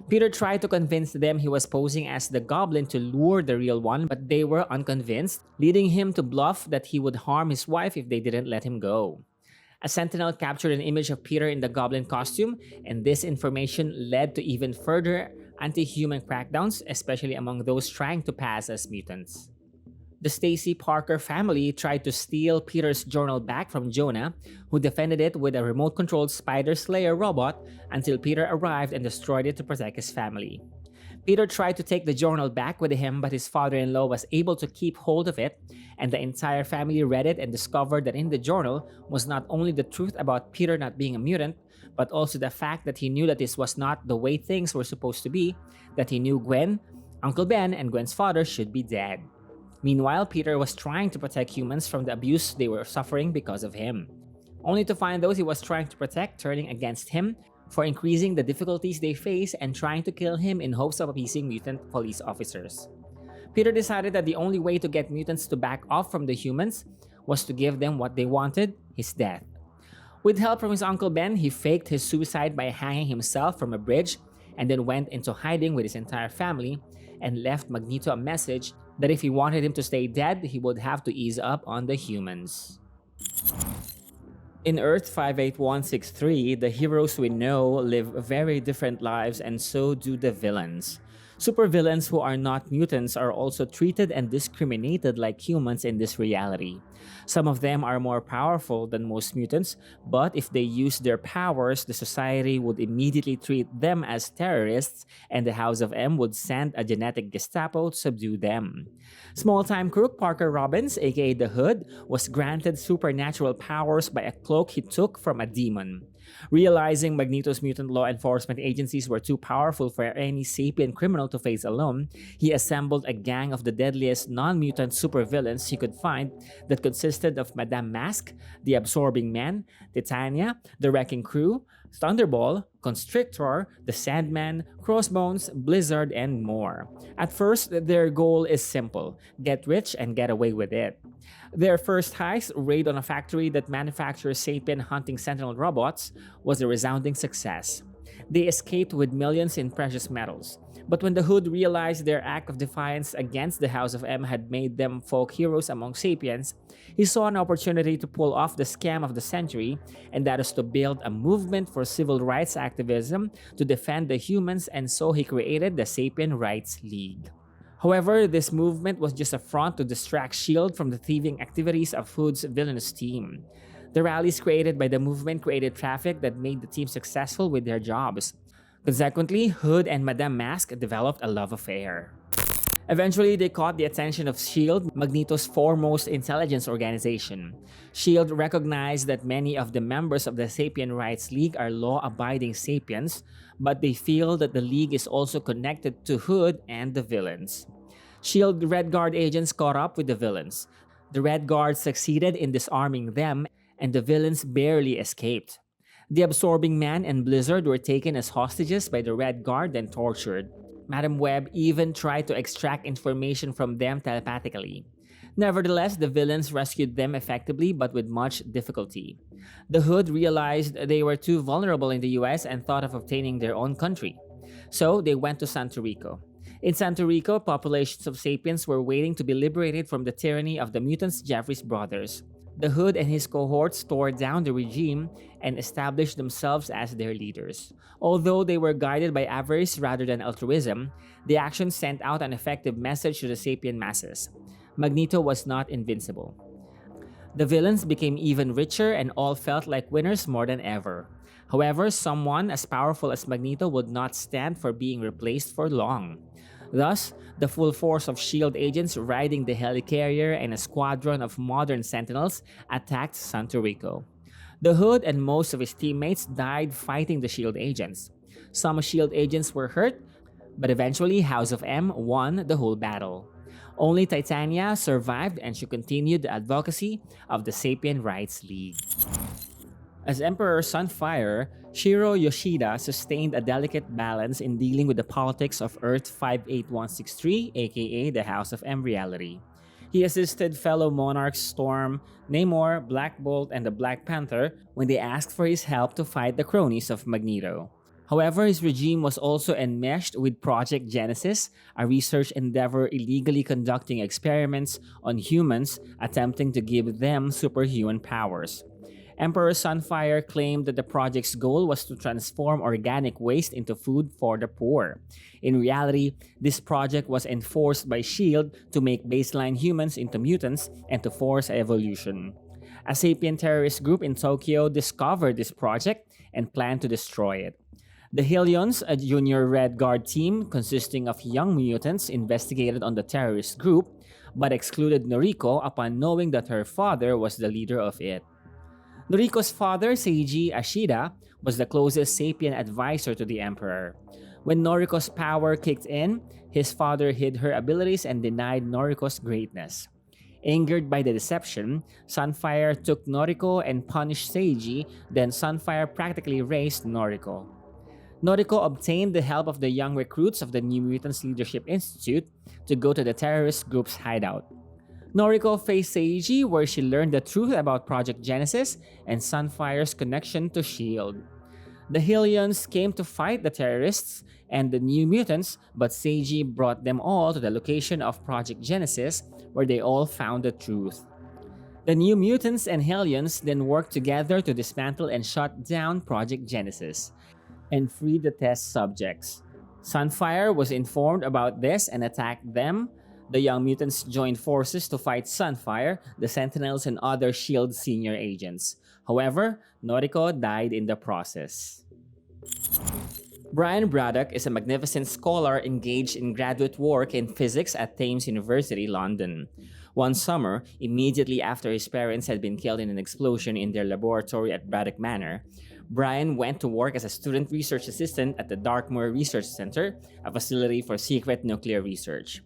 Peter tried to convince them he was posing as the Goblin to lure the real one, but they were unconvinced, leading him to bluff that he would harm his wife if they didn't let him go. A sentinel captured an image of Peter in the Goblin costume, and this information led to even further anti-human crackdowns, especially among those trying to pass as mutants. The Stacy Parker family tried to steal Peter's journal back from Jonah, who defended it with a remote-controlled Spider Slayer robot until Peter arrived and destroyed it to protect his family. Peter tried to take the journal back with him, but his father-in-law was able to keep hold of it, and the entire family read it and discovered that in the journal was not only the truth about Peter not being a mutant, but also the fact that he knew that this was not the way things were supposed to be, that he knew Gwen, Uncle Ben and Gwen's father should be dead. Meanwhile, Peter was trying to protect humans from the abuse they were suffering because of him, only to find those he was trying to protect turning against him for increasing the difficulties they face and trying to kill him in hopes of appeasing mutant police officers. Peter decided that the only way to get mutants to back off from the humans was to give them what they wanted, his death. With help from his Uncle Ben, he faked his suicide by hanging himself from a bridge and then went into hiding with his entire family and left Magneto a message that if he wanted him to stay dead, he would have to ease up on the humans. In Earth 58163, the heroes we know live very different lives, and so do the villains. Supervillains who are not mutants are also treated and discriminated like humans in this reality. Some of them are more powerful than most mutants, but if they use their powers, the society would immediately treat them as terrorists, and the House of M would send a genetic Gestapo to subdue them. Small-time crook Parker Robbins, aka the Hood, was granted supernatural powers by a cloak he took from a demon. Realizing Magneto's mutant law enforcement agencies were too powerful for any sapient criminal to face alone, he assembled a gang of the deadliest non-mutant supervillains he could find that consisted of Madame Mask, the Absorbing Man, Titania, the Wrecking Crew, Thunderball, Constrictor, the Sandman, Crossbones, Blizzard, and more. At first, their goal is simple: get rich and get away with it. Their first heist, raid on a factory that manufactures sapient hunting sentinel robots, was a resounding success. They escaped with millions in precious metals. But when the Hood realized their act of defiance against the House of M had made them folk heroes among sapiens, he saw an opportunity to pull off the scam of the century, and that is to build a movement for civil rights activism to defend the humans, and so he created the Sapien Rights League. However, this movement was just a front to distract S.H.I.E.L.D. from the thieving activities of Hood's villainous team. The rallies created by the movement created traffic that made the team successful with their jobs. Consequently, Hood and Madame Mask developed a love affair. Eventually, they caught the attention of S.H.I.E.L.D., Magneto's foremost intelligence organization. S.H.I.E.L.D. recognized that many of the members of the Sapien Rights League are law-abiding sapiens, but they feel that the League is also connected to Hood and the villains. S.H.I.E.L.D. Red Guard agents caught up with the villains. The Red Guard succeeded in disarming them, and the villains barely escaped. The Absorbing Man and Blizzard were taken as hostages by the Red Guard and tortured. Madam Web even tried to extract information from them telepathically. Nevertheless, the villains rescued them effectively but with much difficulty. The Hood realized they were too vulnerable in the US and thought of obtaining their own country. So they went to Santo Rico. In Santo Rico, populations of sapiens were waiting to be liberated from the tyranny of the mutants Jeffries brothers. The Hood and his cohorts tore down the regime and established themselves as their leaders. Although they were guided by avarice rather than altruism, the action sent out an effective message to the sapient masses. Magneto was not invincible. The villains became even richer and all felt like winners more than ever. However, someone as powerful as Magneto would not stand for being replaced for long. Thus, the full force of S.H.I.E.L.D. agents riding the helicarrier and a squadron of modern Sentinels attacked Santo Rico. The Hood and most of his teammates died fighting the S.H.I.E.L.D. agents. Some S.H.I.E.L.D. agents were hurt, but eventually House of M won the whole battle. Only Titania survived, and she continued the advocacy of the Sapien Rights League. As Emperor Sunfire, Shiro Yoshida sustained a delicate balance in dealing with the politics of Earth 58163, aka the House of M reality. He assisted fellow Monarchs Storm, Namor, Black Bolt, and the Black Panther when they asked for his help to fight the cronies of Magneto. However, his regime was also enmeshed with Project Genesis, a research endeavor illegally conducting experiments on humans attempting to give them superhuman powers. Emperor Sunfire claimed that the project's goal was to transform organic waste into food for the poor. In reality, this project was enforced by S.H.I.E.L.D. to make baseline humans into mutants and to force evolution. A sapient terrorist group in Tokyo discovered this project and planned to destroy it. The Hellions, a junior Red Guard team consisting of young mutants, investigated on the terrorist group, but excluded Noriko upon knowing that her father was the leader of it. Noriko's father, Seiji Ashida, was the closest sapient advisor to the Emperor. When Noriko's power kicked in, his father hid her abilities and denied Noriko's greatness. Angered by the deception, Sunfire took Noriko and punished Seiji, then Sunfire practically raised Noriko. Noriko obtained the help of the young recruits of the New Mutants Leadership Institute to go to the terrorist group's hideout. Noriko faced Seiji, where she learned the truth about Project Genesis and Sunfire's connection to S.H.I.E.L.D. The Hellions came to fight the terrorists and the New Mutants, but Seiji brought them all to the location of Project Genesis, where they all found the truth. The New Mutants and Hellions then worked together to dismantle and shut down Project Genesis and free the test subjects. Sunfire was informed about this and attacked them. The Young Mutants joined forces to fight Sunfire, the Sentinels, and other S.H.I.E.L.D. senior agents. However, Noriko died in the process. Brian Braddock is a magnificent scholar engaged in graduate work in physics at Thames University, London. One summer, immediately after his parents had been killed in an explosion in their laboratory at Braddock Manor, Brian went to work as a student research assistant at the Dartmoor Research Center, a facility for secret nuclear research.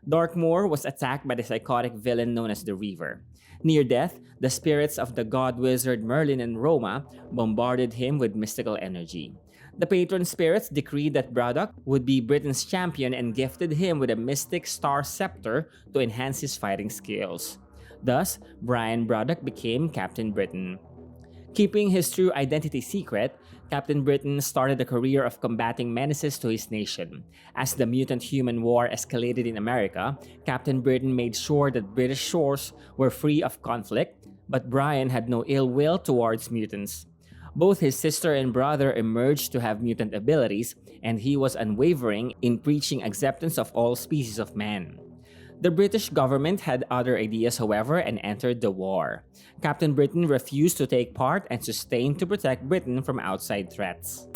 Dartmoor was attacked by the psychotic villain known as the Reaver. Near death, the spirits of the god-wizard Merlin and Roma bombarded him with mystical energy. The patron spirits decreed that Braddock would be Britain's champion and gifted him with a mystic star scepter to enhance his fighting skills. Thus, Brian Braddock became Captain Britain. Keeping his true identity secret, Captain Britain started a career of combating menaces to his nation. As the mutant-human war escalated in America, Captain Britain made sure that British shores were free of conflict, but Brian had no ill will towards mutants. Both his sister and brother emerged to have mutant abilities, and he was unwavering in preaching acceptance of all species of man. The British government had other ideas, however, and entered the war. Captain Britain refused to take part and sustained to protect Britain from outside threats.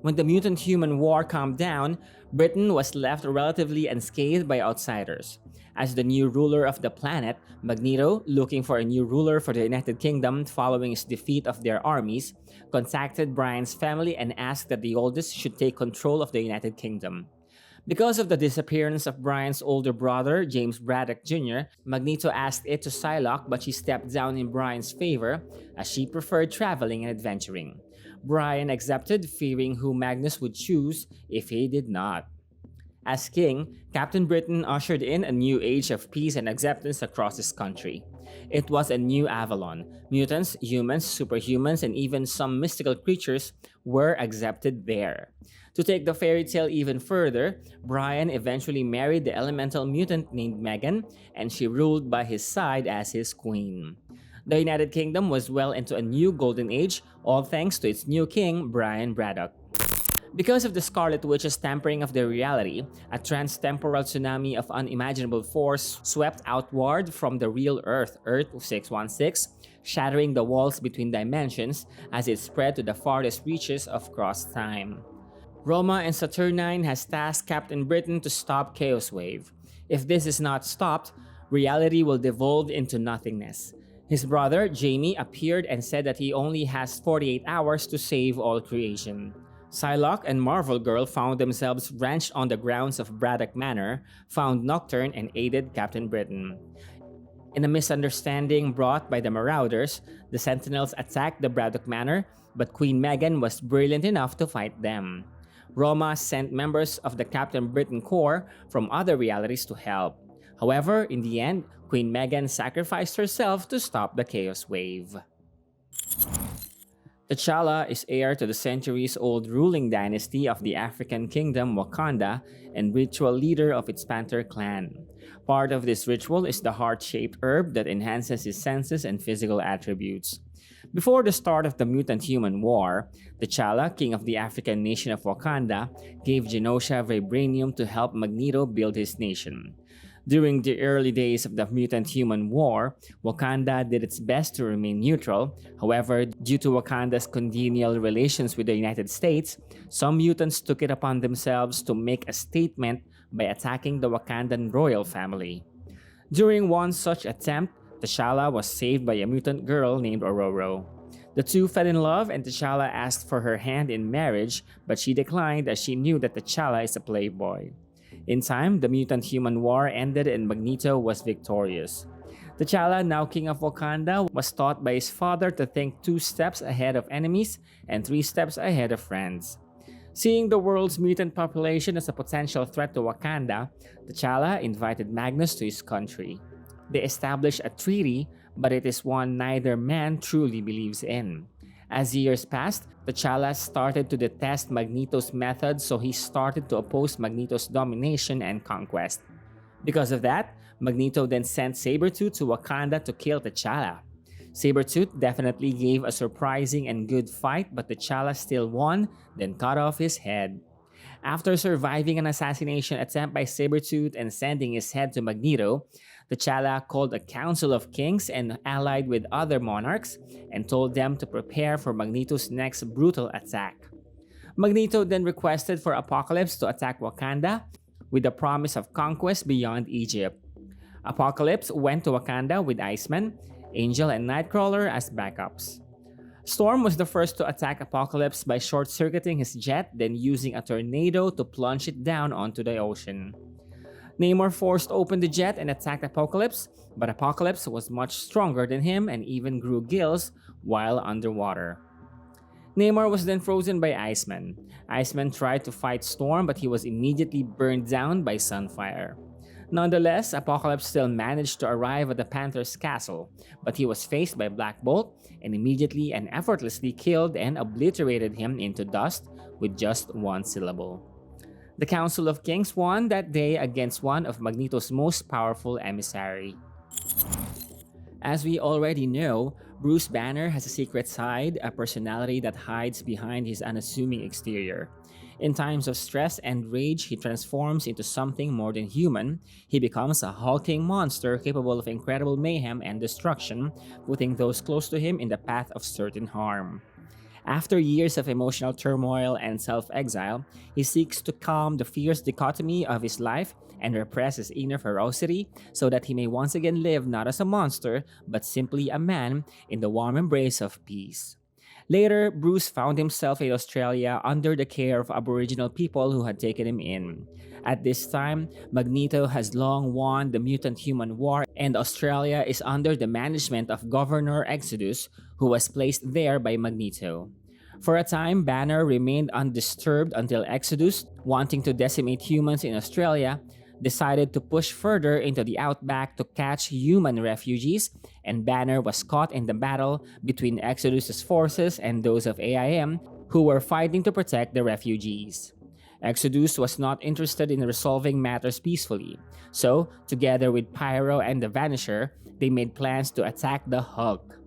When the mutant-human war calmed down, Britain was left relatively unscathed by outsiders. As the new ruler of the planet, Magneto, looking for a new ruler for the United Kingdom following his defeat of their armies, contacted Brian's family and asked that the oldest should take control of the United Kingdom. Because of the disappearance of Brian's older brother, James Braddock Jr., Magneto asked it to Psylocke, but she stepped down in Brian's favor as she preferred traveling and adventuring. Brian accepted, fearing who Magnus would choose if he did not. As king, Captain Britain ushered in a new age of peace and acceptance across his country. It was a new Avalon. Mutants, humans, superhumans, and even some mystical creatures were accepted there. To take the fairy tale even further, Brian eventually married the elemental mutant named Megan, and she ruled by his side as his queen. The United Kingdom was well into a new golden age, all thanks to its new king, Brian Braddock. Because of the Scarlet Witch's tampering of their reality, a trans-temporal tsunami of unimaginable force swept outward from the real Earth, Earth 616, shattering the walls between dimensions as it spread to the farthest reaches of cross-time. Roma and Saturnine has tasked Captain Britain to stop Chaos Wave. If this is not stopped, reality will devolve into nothingness. His brother, Jamie, appeared and said that he only has 48 hours to save all creation. Psylocke and Marvel Girl found themselves wrenched on the grounds of Braddock Manor, found Nocturne, and aided Captain Britain. In a misunderstanding brought by the Marauders, the Sentinels attacked the Braddock Manor, but Queen Megan was brilliant enough to fight them. Roma sent members of the Captain Britain Corps from other realities to help. However, in the end, Queen Megan sacrificed herself to stop the Chaos Wave. T'Challa is heir to the centuries-old ruling dynasty of the African kingdom Wakanda and ritual leader of its Panther clan. Part of this ritual is the heart-shaped herb that enhances his senses and physical attributes. Before the start of the mutant-human war, T'Challa, king of the African nation of Wakanda, gave Genosha vibranium to help Magneto build his nation. During the early days of the mutant-human war, Wakanda did its best to remain neutral. However, due to Wakanda's congenial relations with the United States, some mutants took it upon themselves to make a statement by attacking the Wakandan royal family. During one such attempt, T'Challa was saved by a mutant girl named Ororo. The two fell in love and T'Challa asked for her hand in marriage, but she declined as she knew that T'Challa is a playboy. In time, the mutant-human war ended and Magneto was victorious. T'Challa, now king of Wakanda, was taught by his father to think 2 steps ahead of enemies and 3 steps ahead of friends. Seeing the world's mutant population as a potential threat to Wakanda, T'Challa invited Magnus to his country. They established a treaty, but it is one neither man truly believes in. As years passed, T'Challa started to detest Magneto's methods, so he started to oppose Magneto's domination and conquest. Because of that, Magneto then sent Sabretooth to Wakanda to kill T'Challa. Sabretooth definitely gave a surprising and good fight, but T'Challa still won, then cut off his head. After surviving an assassination attempt by Sabretooth and sending his head to Magneto, T'Challa called a council of kings and allied with other monarchs and told them to prepare for Magneto's next brutal attack. Magneto then requested for Apocalypse to attack Wakanda with the promise of conquest beyond Egypt. Apocalypse went to Wakanda with Iceman, Angel, and Nightcrawler as backups. Storm was the first to attack Apocalypse by short-circuiting his jet, then using a tornado to plunge it down onto the ocean. Namor forced open the jet and attacked Apocalypse, but Apocalypse was much stronger than him and even grew gills while underwater. Namor was then frozen by Iceman. Iceman tried to fight Storm, but he was immediately burned down by Sunfire. Nonetheless, Apocalypse still managed to arrive at the Panther's castle, but he was faced by Black Bolt and immediately and effortlessly killed and obliterated him into dust with just 1 syllable. The Council of Kings won that day against one of Magneto's most powerful emissary. As we already know, Bruce Banner has a secret side, a personality that hides behind his unassuming exterior. In times of stress and rage, he transforms into something more than human. He becomes a hulking monster capable of incredible mayhem and destruction, putting those close to him in the path of certain harm. After years of emotional turmoil and self-exile, he seeks to calm the fierce dichotomy of his life and repress his inner ferocity so that he may once again live not as a monster, but simply a man in the warm embrace of peace. Later, Bruce found himself in Australia under the care of Aboriginal people who had taken him in. At this time, Magneto has long won the mutant-human war and Australia is under the management of Governor Exodus, who was placed there by Magneto. For a time, Banner remained undisturbed until Exodus, wanting to decimate humans in Australia, decided to push further into the outback to catch human refugees, and Banner was caught in the battle between Exodus's forces and those of AIM, who were fighting to protect the refugees. Exodus was not interested in resolving matters peacefully, so, together with Pyro and the Vanisher, they made plans to attack the Hulk.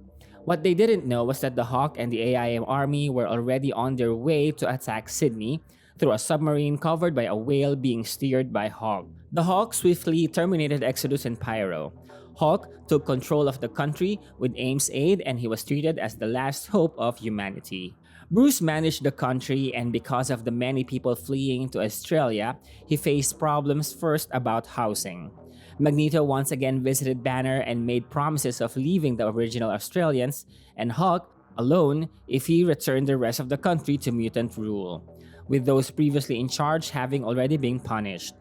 What they didn't know was that the Hulk and the AIM army were already on their way to attack Sydney through a submarine covered by a whale being steered by Hulk. The Hulk swiftly terminated Exodus and Pyro. Hulk took control of the country with AIM's aid and he was treated as the last hope of humanity. Bruce managed the country, and because of the many people fleeing to Australia, he faced problems first about housing. Magneto once again visited Banner and made promises of leaving the original Australians and Hulk alone if he returned the rest of the country to mutant rule, with those previously in charge having already been punished.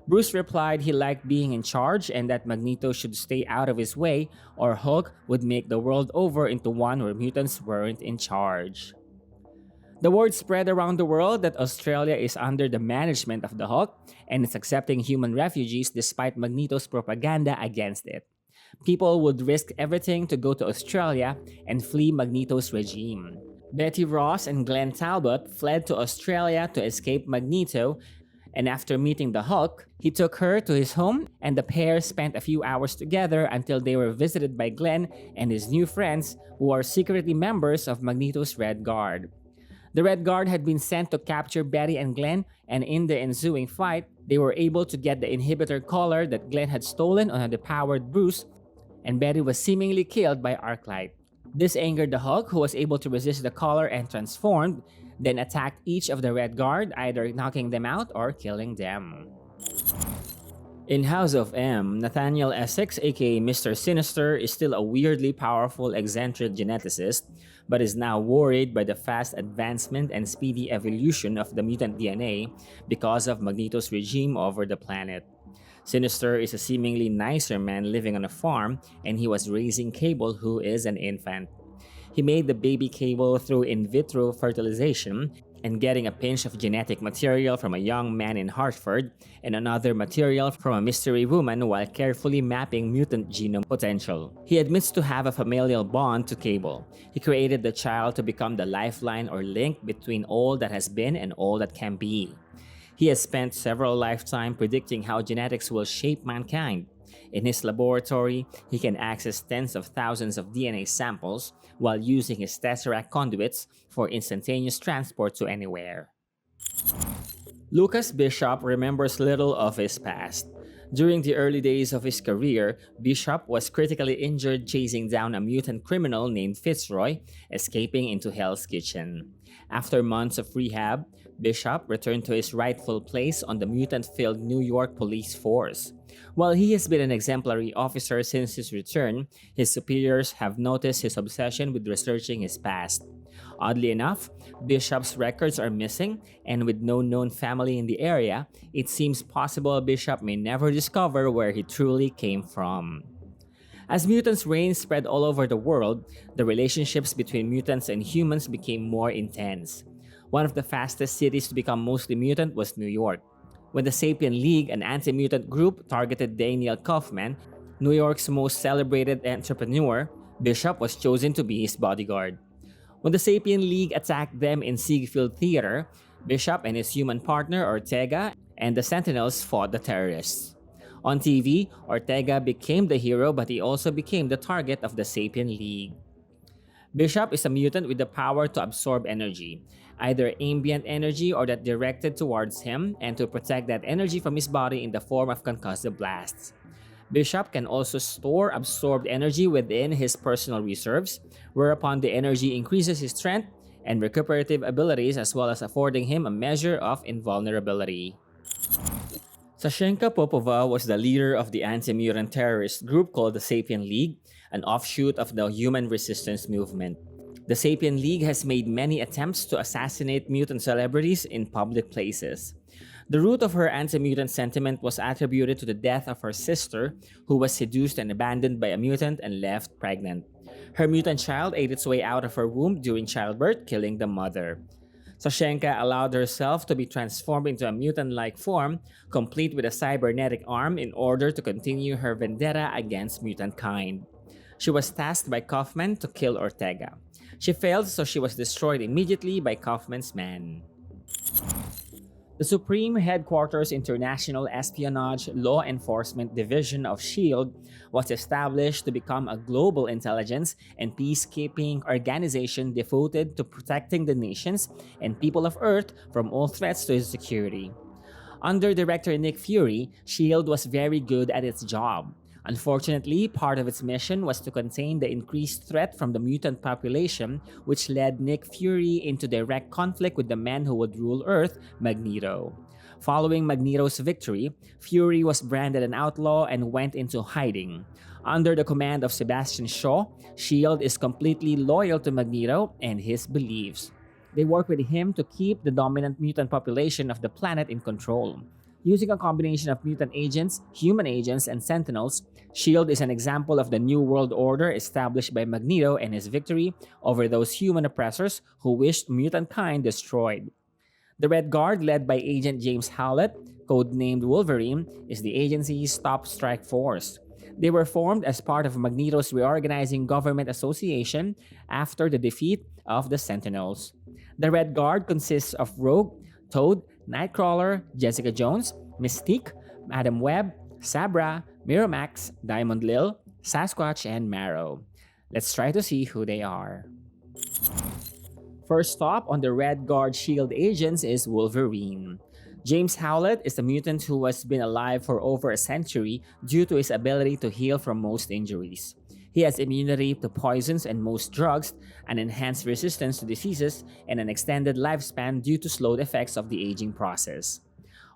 Bruce replied he liked being in charge and that Magneto should stay out of his way or Hulk would make the world over into one where mutants weren't in charge. The word spread around the world that Australia is under the management of the Hulk and is accepting human refugees despite Magneto's propaganda against it. People would risk everything to go to Australia and flee Magneto's regime. Betty Ross and Glenn Talbot fled to Australia to escape Magneto, and after meeting the Hulk, he took her to his home and the pair spent a few hours together until they were visited by Glenn and his new friends who are secretly members of Magneto's Red Guard. The Red Guard had been sent to capture Betty and Glenn, and in the ensuing fight, they were able to get the inhibitor collar that Glenn had stolen on a depowered Bruce, and Betty was seemingly killed by Arclight. This angered the Hulk, who was able to resist the collar and transformed, then attacked each of the Red Guard, either knocking them out or killing them. In House of M, Nathaniel Essex, aka Mr. Sinister, is still a weirdly powerful eccentric geneticist, but is now worried by the fast advancement and speedy evolution of the mutant DNA because of Magneto's regime over the planet. Sinister is a seemingly nicer man living on a farm, and he was raising Cable, who is an infant. He made the baby Cable through in vitro fertilization and getting a pinch of genetic material from a young man in Hartford and another material from a mystery woman while carefully mapping mutant genome potential. He admits to have a familial bond to Cable. He created the child to become the lifeline or link between all that has been and all that can be. He has spent several lifetimes predicting how genetics will shape mankind. In his laboratory, he can access tens of thousands of DNA samples while using his Tesseract conduits for instantaneous transport to anywhere. Lucas Bishop remembers little of his past. During the early days of his career, Bishop was critically injured chasing down a mutant criminal named Fitzroy, escaping into Hell's Kitchen. After months of rehab, Bishop returned to his rightful place on the mutant-filled New York police force. While he has been an exemplary officer since his return, his superiors have noticed his obsession with researching his past. Oddly enough, Bishop's records are missing, and with no known family in the area, it seems possible Bishop may never discover where he truly came from. As mutants' reign spread all over the world, the relationships between mutants and humans became more intense. One of the fastest cities to become mostly mutant was New York. When the Sapien League, an anti-mutant group, targeted Daniel Kaufman, New York's most celebrated entrepreneur, Bishop was chosen to be his bodyguard. When the Sapien League attacked them in Siegfried Theater, Bishop and his human partner Ortega and the Sentinels fought the terrorists. On TV, Ortega became the hero, but he also became the target of the Sapien League. Bishop is a mutant with the power to absorb energy, either ambient energy or that directed towards him, and to protect that energy from his body in the form of concussive blasts. Bishop can also store absorbed energy within his personal reserves, whereupon the energy increases his strength and recuperative abilities as well as affording him a measure of invulnerability. Sashenka Popova was the leader of the anti-mutant terrorist group called the Sapien League, an offshoot of the human resistance movement. The Sapien League has made many attempts to assassinate mutant celebrities in public places. The root of her anti-mutant sentiment was attributed to the death of her sister, who was seduced and abandoned by a mutant and left pregnant. Her mutant child ate its way out of her womb during childbirth, killing the mother. Sashenka allowed herself to be transformed into a mutant-like form, complete with a cybernetic arm, in order to continue her vendetta against mutant kind. She was tasked by Kaufman to kill Ortega. She failed, so she was destroyed immediately by Kaufman's men. The Supreme Headquarters International Espionage Law Enforcement Division of S.H.I.E.L.D. was established to become a global intelligence and peacekeeping organization devoted to protecting the nations and people of Earth from all threats to its security. Under Director Nick Fury, S.H.I.E.L.D. was very good at its job. Unfortunately, part of its mission was to contain the increased threat from the mutant population, which led Nick Fury into direct conflict with the man who would rule Earth, Magneto. Following Magneto's victory, Fury was branded an outlaw and went into hiding. Under the command of Sebastian Shaw, S.H.I.E.L.D. is completely loyal to Magneto and his beliefs. They work with him to keep the dominant mutant population of the planet in control. Using a combination of mutant agents, human agents, and sentinels, S.H.I.E.L.D. is an example of the New World Order established by Magneto and his victory over those human oppressors who wished mutant kind destroyed. The Red Guard, led by Agent James Howlett, codenamed Wolverine, is the agency's top strike force. They were formed as part of Magneto's reorganizing government association after the defeat of the Sentinels. The Red Guard consists of Rogue, Toad, Nightcrawler, Jessica Jones, Mystique, Madam Web, Sabra, Miramax, Diamond Lil, Sasquatch, and Marrow. Let's try to see who they are. First stop on the Red Guard S.H.I.E.L.D. agents is Wolverine. James Howlett is a mutant who has been alive for over a century due to his ability to heal from most injuries. He has immunity to poisons and most drugs, an enhanced resistance to diseases, and an extended lifespan due to slowed effects of the aging process.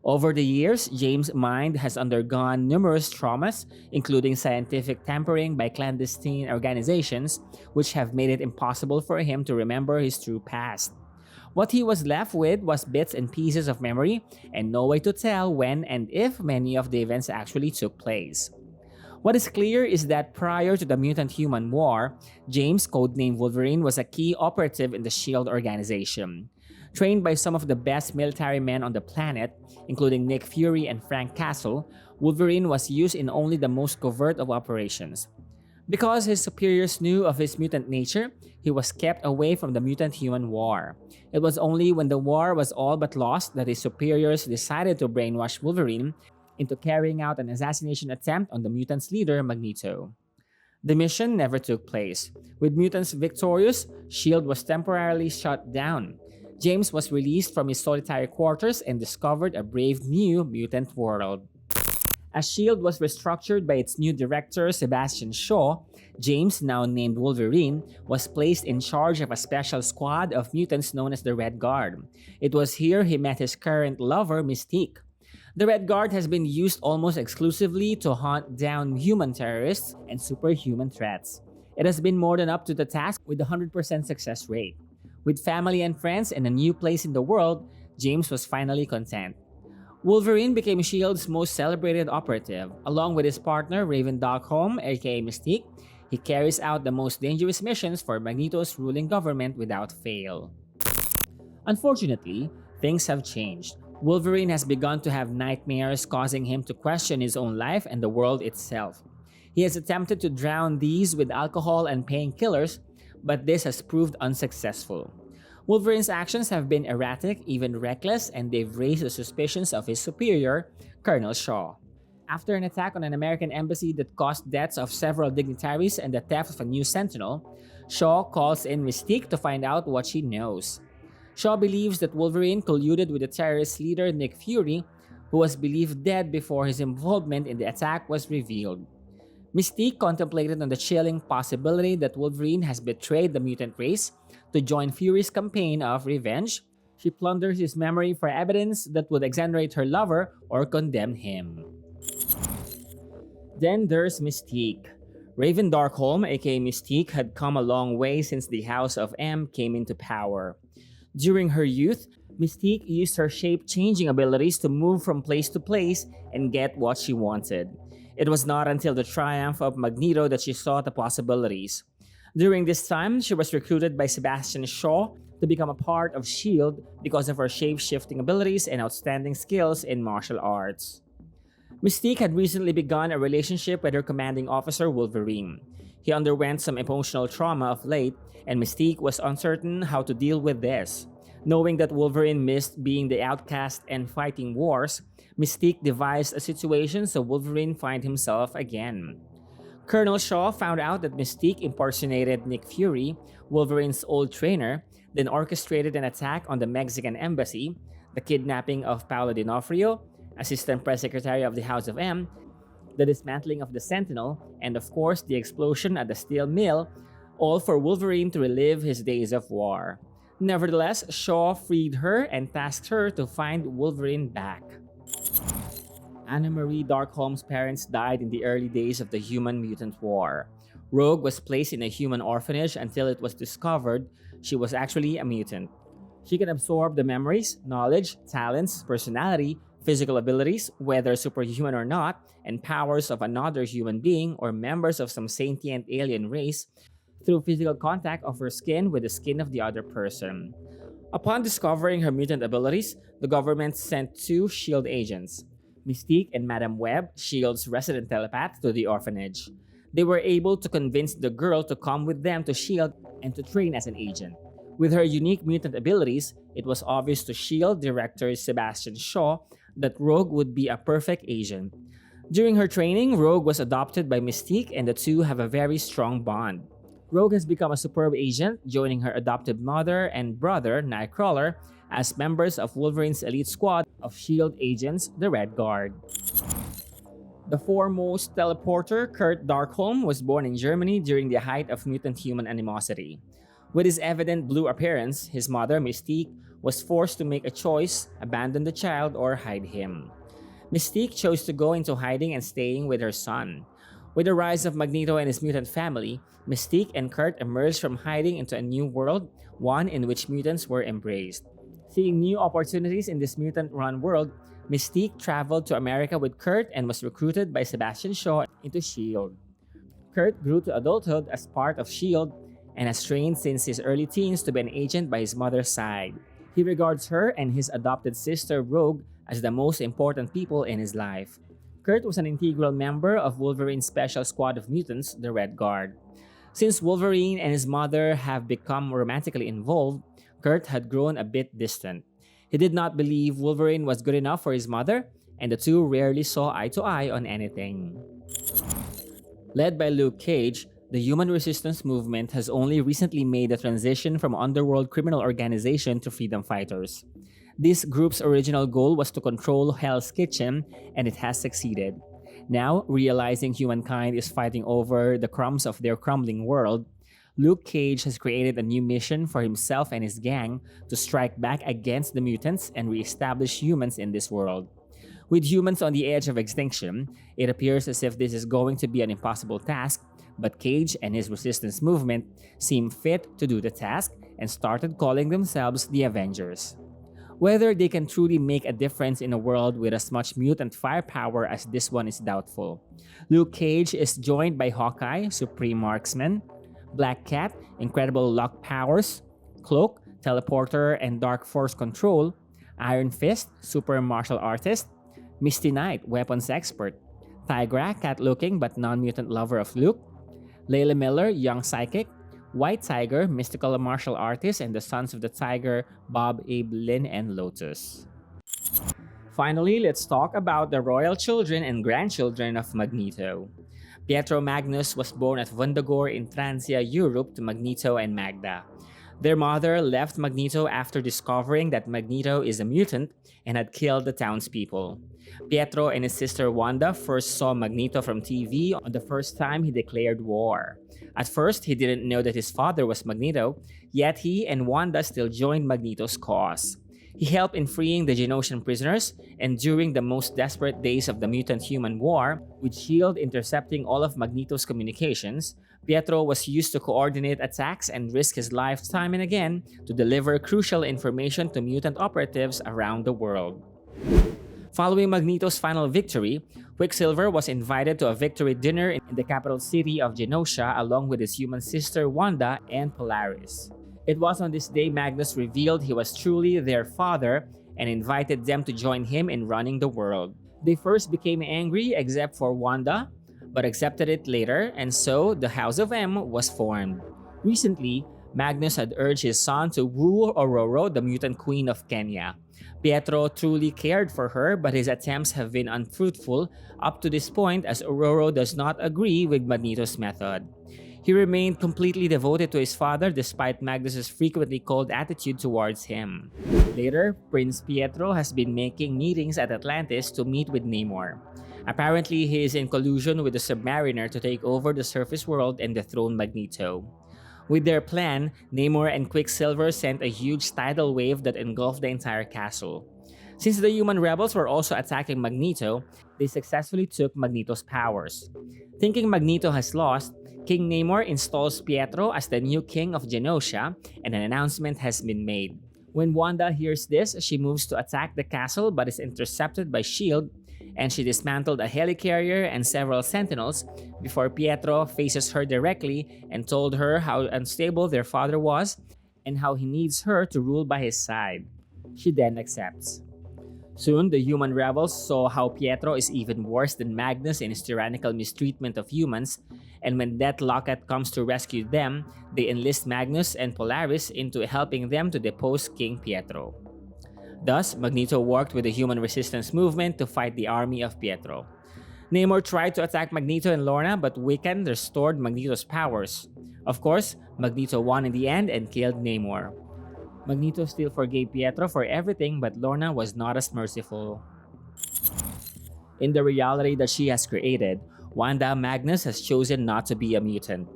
Over the years, James' mind has undergone numerous traumas, including scientific tampering by clandestine organizations, which have made it impossible for him to remember his true past. What he was left with was bits and pieces of memory, and no way to tell when and if many of the events actually took place. What is clear is that prior to the Mutant Human War, James, codenamed Wolverine, was a key operative in the SHIELD organization. Trained by some of the best military men on the planet, including Nick Fury and Frank Castle, Wolverine was used in only the most covert of operations. Because his superiors knew of his mutant nature, he was kept away from the Mutant Human War. It was only when the war was all but lost that his superiors decided to brainwash Wolverine into carrying out an assassination attempt on the mutants' leader, Magneto. The mission never took place. With mutants victorious, SHIELD was temporarily shut down. James was released from his solitary quarters and discovered a brave new mutant world. As SHIELD was restructured by its new director, Sebastian Shaw, James, now named Wolverine, was placed in charge of a special squad of mutants known as the Red Guard. It was here he met his current lover, Mystique. The Red Guard has been used almost exclusively to hunt down human terrorists and superhuman threats. It has been more than up to the task with a 100% success rate. With family and friends and a new place in the world, James was finally content. Wolverine became S.H.I.E.L.D.'s most celebrated operative. Along with his partner, Raven Darkholme, aka Mystique, he carries out the most dangerous missions for Magneto's ruling government without fail. Unfortunately, things have changed. Wolverine has begun to have nightmares, causing him to question his own life and the world itself. He has attempted to drown these with alcohol and painkillers, but this has proved unsuccessful. Wolverine's actions have been erratic, even reckless, and they've raised the suspicions of his superior, Colonel Shaw. After an attack on an American embassy that caused deaths of several dignitaries and the theft of a new Sentinel, Shaw calls in Mystique to find out what she knows. Shaw believes that Wolverine colluded with the terrorist leader Nick Fury, who was believed dead before his involvement in the attack was revealed. Mystique contemplated on the chilling possibility that Wolverine has betrayed the mutant race to join Fury's campaign of revenge. She plunders his memory for evidence that would exonerate her lover or condemn him. Then there's Mystique. Raven Darkholme, aka Mystique, had come a long way since the House of M came into power. During her youth, Mystique used her shape-changing abilities to move from place to place and get what she wanted. It was not until the triumph of Magneto that she saw the possibilities. During this time, she was recruited by Sebastian Shaw to become a part of S.H.I.E.L.D. because of her shape-shifting abilities and outstanding skills in martial arts. Mystique had recently begun a relationship with her commanding officer, Wolverine. He underwent some emotional trauma of late, and Mystique was uncertain how to deal with this. Knowing that Wolverine missed being the outcast and fighting wars, Mystique devised a situation so Wolverine find himself again. Colonel Shaw found out that Mystique impersonated Nick Fury, Wolverine's old trainer, then orchestrated an attack on the Mexican embassy, the kidnapping of Paolo D'Onofrio, Assistant Press Secretary of the House of M, the dismantling of the Sentinel, and of course the explosion at the steel mill, all for Wolverine to relive his days of war. Nevertheless, Shaw freed her and tasked her to find Wolverine back. Anna Marie Darkholme's parents died in the early days of the Human-Mutant War. Rogue was placed in a human orphanage until it was discovered she was actually a mutant. She can absorb the memories, knowledge, talents, personality, physical abilities, whether superhuman or not, and powers of another human being or members of some sentient alien race through physical contact of her skin with the skin of the other person. Upon discovering her mutant abilities, the government sent two S.H.I.E.L.D. agents, Mystique and Madame Web, S.H.I.E.L.D.'s resident telepath, to the orphanage. They were able to convince the girl to come with them to S.H.I.E.L.D. and to train as an agent. With her unique mutant abilities, it was obvious to S.H.I.E.L.D. director Sebastian Shaw that Rogue would be a perfect agent. During her training, Rogue was adopted by Mystique and the two have a very strong bond. Rogue has become a superb agent, joining her adoptive mother and brother, Nightcrawler, as members of Wolverine's elite squad of S.H.I.E.L.D. agents, the Red Guard. The foremost teleporter, Kurt Darkholme, was born in Germany during the height of mutant-human animosity. With his evident blue appearance, his mother, Mystique, was forced to make a choice: abandon the child or hide him. Mystique chose to go into hiding and staying with her son. With the rise of Magneto and his mutant family, Mystique and Kurt emerged from hiding into a new world, one in which mutants were embraced. Seeing new opportunities in this mutant-run world, Mystique traveled to America with Kurt and was recruited by Sebastian Shaw into S.H.I.E.L.D. Kurt grew to adulthood as part of S.H.I.E.L.D. and has trained since his early teens to be an agent by his mother's side. He regards her and his adopted sister Rogue as the most important people in his life. Kurt was an integral member of Wolverine's special squad of mutants, the Red Guard. Since Wolverine and his mother have become romantically involved, Kurt had grown a bit distant. He did not believe Wolverine was good enough for his mother, and the two rarely saw eye to eye on anything. Led by Luke Cage, the Human Resistance Movement has only recently made the transition from underworld criminal organization to freedom fighters. This group's original goal was to control Hell's Kitchen, and it has succeeded. Now, realizing humankind is fighting over the crumbs of their crumbling world, Luke Cage has created a new mission for himself and his gang to strike back against the mutants and re-establish humans in this world. With humans on the edge of extinction, it appears as if this is going to be an impossible task, but Cage and his resistance movement seem fit to do the task and started calling themselves the Avengers. Whether they can truly make a difference in a world with as much mutant firepower as this one is doubtful. Luke Cage is joined by Hawkeye, Supreme Marksman, Black Cat, Incredible Luck Powers, Cloak, Teleporter and Dark Force Control, Iron Fist, Super Martial Artist, Misty Knight, Weapons Expert, Tigra, cat-looking but non-mutant lover of Luke, Layla Miller, Young Psychic, White Tiger, Mystical Martial Artist, and the Sons of the Tiger, Bob, Abe, Lynn, and Lotus. Finally, let's talk about the royal children and grandchildren of Magneto. Pietro Magnus was born at Vundagor in Transia, Europe to Magneto and Magda. Their mother left Magneto after discovering that Magneto is a mutant and had killed the townspeople. Pietro and his sister Wanda first saw Magneto from TV on the first time he declared war. At first, he didn't know that his father was Magneto, yet he and Wanda still joined Magneto's cause. He helped in freeing the Genosian prisoners, and during the most desperate days of the mutant-human war, with S.H.I.E.L.D. intercepting all of Magneto's communications, Pietro was used to coordinate attacks and risk his life time and again to deliver crucial information to mutant operatives around the world. Following Magneto's final victory, Quicksilver was invited to a victory dinner in the capital city of Genosha along with his human sister Wanda and Polaris. It was on this day Magnus revealed he was truly their father and invited them to join him in running the world. They first became angry except for Wanda, but accepted it later, and so the House of M was formed. Recently, Magnus had urged his son to woo Ororo, the mutant queen of Kenya. Pietro truly cared for her, but his attempts have been unfruitful up to this point as Ororo does not agree with Magneto's method. He remained completely devoted to his father despite Magnus's frequently cold attitude towards him. Later, Prince Pietro has been making meetings at Atlantis to meet with Namor. Apparently, he is in collusion with the Submariner to take over the surface world and dethrone Magneto. With their plan, Namor and Quicksilver sent a huge tidal wave that engulfed the entire castle. Since the human rebels were also attacking Magneto, they successfully took Magneto's powers. Thinking Magneto has lost, King Namor installs Pietro as the new king of Genosha, and an announcement has been made. When Wanda hears this, she moves to attack the castle but is intercepted by S.H.I.E.L.D., and she dismantled a helicarrier and several sentinels before Pietro faces her directly and told her how unstable their father was and how he needs her to rule by his side. She then accepts. Soon, the human rebels saw how Pietro is even worse than Magnus in his tyrannical mistreatment of humans, and when Death Locket comes to rescue them, they enlist Magnus and Polaris into helping them to depose King Pietro. Thus, Magneto worked with the Human Resistance Movement to fight the army of Pietro. Namor tried to attack Magneto and Lorna, but Wiccan restored Magneto's powers. Of course, Magneto won in the end and killed Namor. Magneto still forgave Pietro for everything, but Lorna was not as merciful. In the reality that she has created, Wanda Magnus has chosen not to be a mutant.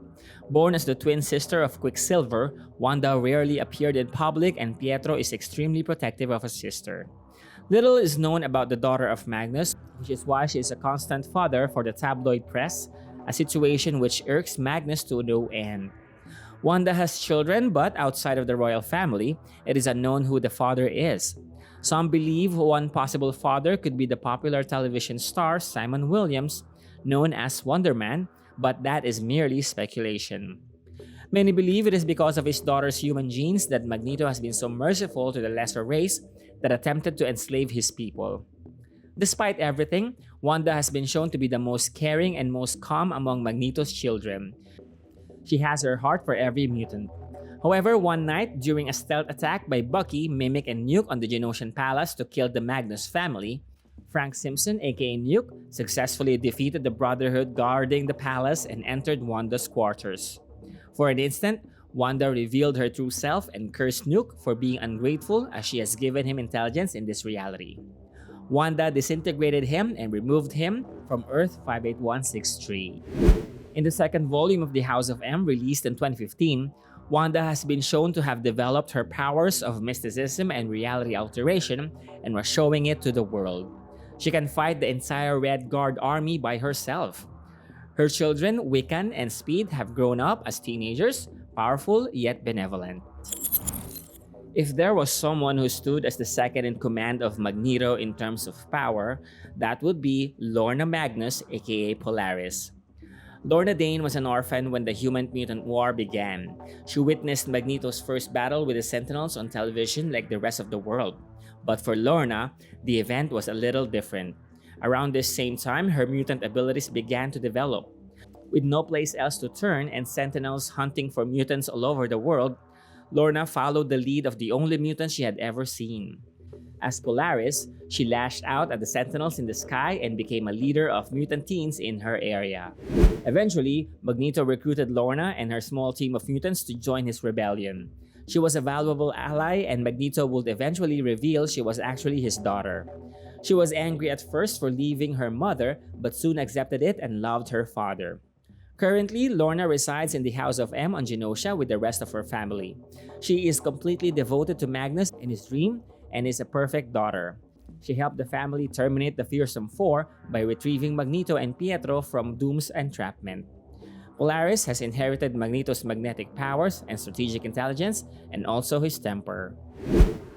Born as the twin sister of Quicksilver, Wanda rarely appeared in public and Pietro is extremely protective of his sister. Little is known about the daughter of Magnus, which is why she is a constant fodder for the tabloid press, a situation which irks Magnus to no end. Wanda has children, but outside of the royal family, it is unknown who the father is. Some believe one possible father could be the popular television star Simon Williams, known as Wonder Man, but that is merely speculation. Many believe it is because of his daughter's human genes that Magneto has been so merciful to the lesser race that attempted to enslave his people. Despite everything, Wanda has been shown to be the most caring and most calm among Magneto's children. She has her heart for every mutant. However, one night, during a stealth attack by Bucky, Mimic, and Nuke on the Genosian Palace to kill the Magnus family, Frank Simpson, aka Nuke, successfully defeated the Brotherhood guarding the palace and entered Wanda's quarters. For an instant, Wanda revealed her true self and cursed Nuke for being ungrateful as she has given him intelligence in this reality. Wanda disintegrated him and removed him from Earth 58163. In the second volume of the House of M, released in 2015, Wanda has been shown to have developed her powers of mysticism and reality alteration and was showing it to the world. She can fight the entire Red Guard army by herself. Her children, Wiccan and Speed, have grown up as teenagers, powerful yet benevolent. If there was someone who stood as the second in command of Magneto in terms of power, that would be Lorna Magnus, aka Polaris. Lorna Dane was an orphan when the Human-Mutant War began. She witnessed Magneto's first battle with the Sentinels on television like the rest of the world. But for Lorna, the event was a little different. Around this same time, her mutant abilities began to develop. With no place else to turn and Sentinels hunting for mutants all over the world, Lorna followed the lead of the only mutant she had ever seen. As Polaris, she lashed out at the Sentinels in the sky and became a leader of mutant teens in her area. Eventually, Magneto recruited Lorna and her small team of mutants to join his rebellion. She was a valuable ally, and Magneto would eventually reveal she was actually his daughter. She was angry at first for leaving her mother, but soon accepted it and loved her father. Currently, Lorna resides in the House of M on Genosha with the rest of her family. She is completely devoted to Magnus and his dream, and is a perfect daughter. She helped the family terminate the Fearsome Four by retrieving Magneto and Pietro from Doom's entrapment. Polaris has inherited Magneto's magnetic powers and strategic intelligence, and also his temper.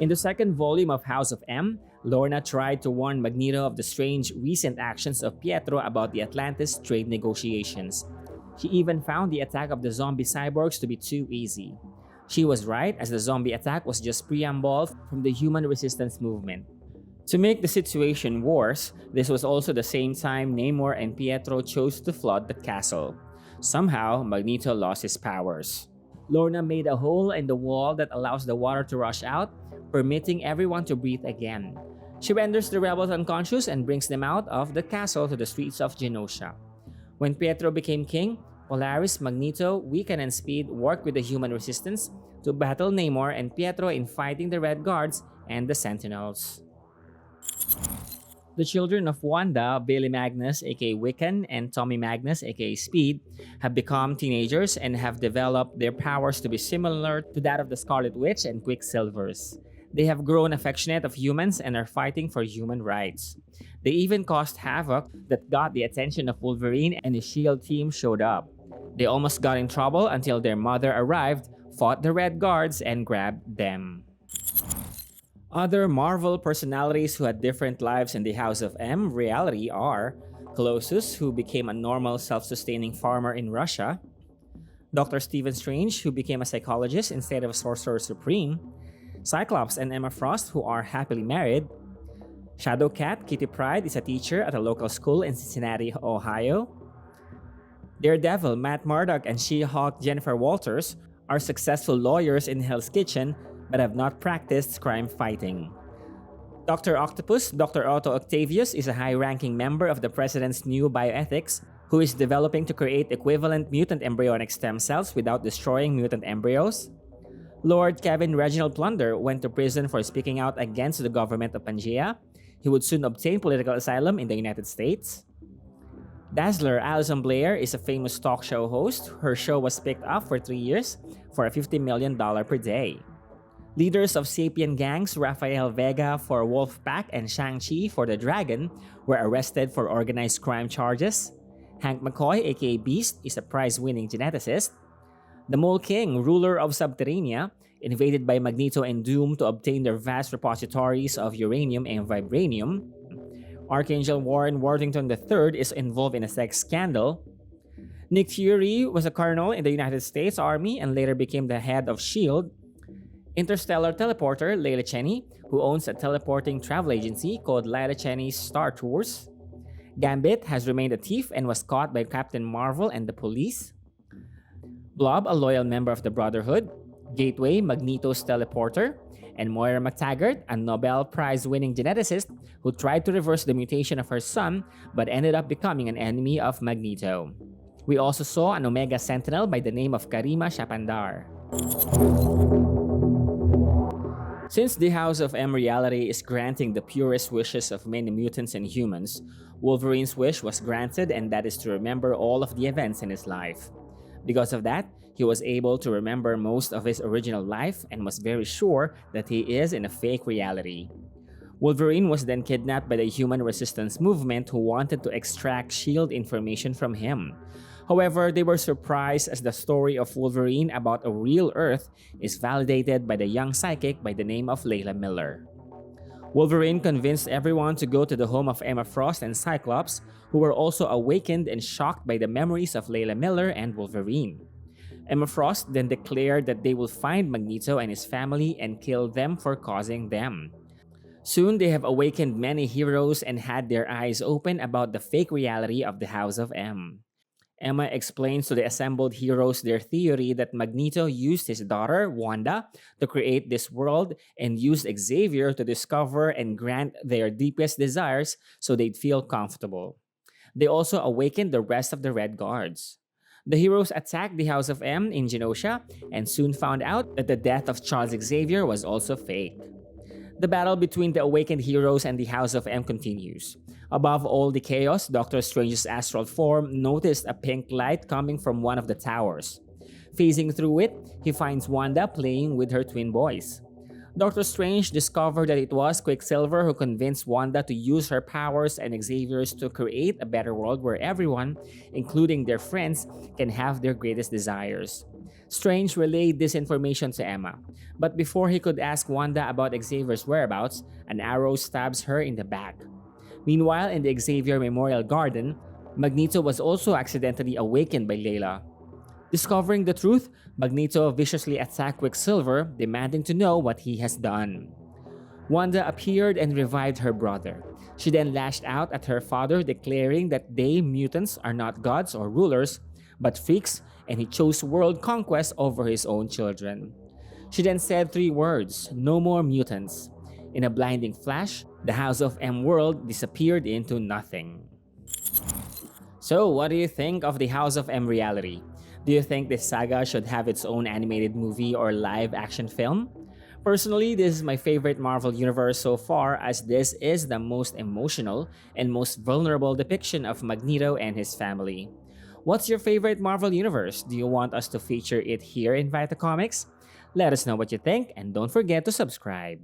In the second volume of House of M, Lorna tried to warn Magneto of the strange recent actions of Pietro about the Atlantis trade negotiations. She even found the attack of the zombie cyborgs to be too easy. She was right, as the zombie attack was just preamble from the human resistance movement. To make the situation worse, this was also the same time Namor and Pietro chose to flood the castle. Somehow, Magneto lost his powers. Lorna made a hole in the wall that allows the water to rush out, permitting everyone to breathe again. She renders the rebels unconscious and brings them out of the castle to the streets of Genosha. When Pietro became king, Polaris, Magneto, Wiccan, and Speed worked with the human resistance to battle Namor and Pietro in fighting the Red Guards and the Sentinels. The children of Wanda, Billy Magnus aka Wiccan and Tommy Magnus aka Speed, have become teenagers and have developed their powers to be similar to that of the Scarlet Witch and Quicksilver's. They have grown affectionate of humans and are fighting for human rights. They even caused havoc that got the attention of Wolverine, and his SHIELD team showed up. They almost got in trouble until their mother arrived, fought the Red Guards, and grabbed them. Other Marvel personalities who had different lives in the House of M reality are Colossus, who became a normal self-sustaining farmer in Russia, Dr. Stephen Strange, who became a psychologist instead of a sorcerer supreme, Cyclops and Emma Frost, who are happily married, Shadowcat Kitty Pryde is a teacher at a local school in Cincinnati, Ohio, Daredevil Matt Murdock and She-Hulk Jennifer Walters are successful lawyers in Hell's Kitchen but have not practiced crime fighting. Dr. Octopus, Dr. Otto Octavius, is a high-ranking member of the President's new bioethics who is developing to create equivalent mutant embryonic stem cells without destroying mutant embryos. Lord Kevin Reginald Plunder went to prison for speaking out against the government of Pangea. He would soon obtain political asylum in the United States. Dazzler Alison Blair is a famous talk show host. Her show was picked up for 3 years for a $50 million per day. Leaders of Sapien gangs Rafael Vega for Wolfpack and Shang-Chi for the Dragon were arrested for organized crime charges. Hank McCoy, aka Beast, is a prize-winning geneticist. The Mole King, ruler of Subterranea, invaded by Magneto and Doom to obtain their vast repositories of uranium and vibranium. Archangel Warren Worthington III is involved in a sex scandal. Nick Fury was a colonel in the United States Army and later became the head of S.H.I.E.L.D. Interstellar teleporter Layla Cheney, who owns a teleporting travel agency called Layla Cheney's Star Tours. Gambit has remained a thief and was caught by Captain Marvel and the police. Blob, a loyal member of the Brotherhood. Gateway, Magneto's teleporter. And Moira McTaggart, a Nobel Prize-winning geneticist who tried to reverse the mutation of her son but ended up becoming an enemy of Magneto. We also saw an Omega Sentinel by the name of Karima Shapandar. Since the House of M reality is granting the purest wishes of many mutants and humans, Wolverine's wish was granted, and that is to remember all of the events in his life. Because of that, he was able to remember most of his original life and was very sure that he is in a fake reality. Wolverine was then kidnapped by the Human Resistance Movement who wanted to extract S.H.I.E.L.D. information from him. However, they were surprised as the story of Wolverine about a real Earth is validated by the young psychic by the name of Layla Miller. Wolverine convinced everyone to go to the home of Emma Frost and Cyclops, who were also awakened and shocked by the memories of Layla Miller and Wolverine. Emma Frost then declared that they will find Magneto and his family and kill them for causing them. Soon they have awakened many heroes and had their eyes open about the fake reality of the House of M. Emma explains to the assembled heroes their theory that Magneto used his daughter, Wanda, to create this world and used Xavier to discover and grant their deepest desires so they'd feel comfortable. They also awakened the rest of the Red Guards. The heroes attacked the House of M in Genosha and soon found out that the death of Charles Xavier was also fake. The battle between the awakened heroes and the House of M continues. Above all the chaos, Doctor Strange's astral form noticed a pink light coming from one of the towers. Phasing through it, he finds Wanda playing with her twin boys. Doctor Strange discovered that it was Quicksilver who convinced Wanda to use her powers and Xavier's to create a better world where everyone, including their friends, can have their greatest desires. Strange relayed this information to Emma, but before he could ask Wanda about Xavier's whereabouts, an arrow stabs her in the back. Meanwhile, in the Xavier Memorial Garden, Magneto was also accidentally awakened by Layla. Discovering the truth, Magneto viciously attacked Quicksilver, demanding to know what he has done. Wanda appeared and revived her brother. She then lashed out at her father, declaring that they, mutants, are not gods or rulers, but freaks, and he chose world conquest over his own children. She then said 3 words, "No more mutants." In a blinding flash, the House of M world disappeared into nothing. So, what do you think of the House of M reality? Do you think this saga should have its own animated movie or live action film? Personally, this is my favorite Marvel universe so far, as this is the most emotional and most vulnerable depiction of Magneto and his family. What's your favorite Marvel universe? Do you want us to feature it here in Vita Comics? Let us know what you think and don't forget to subscribe.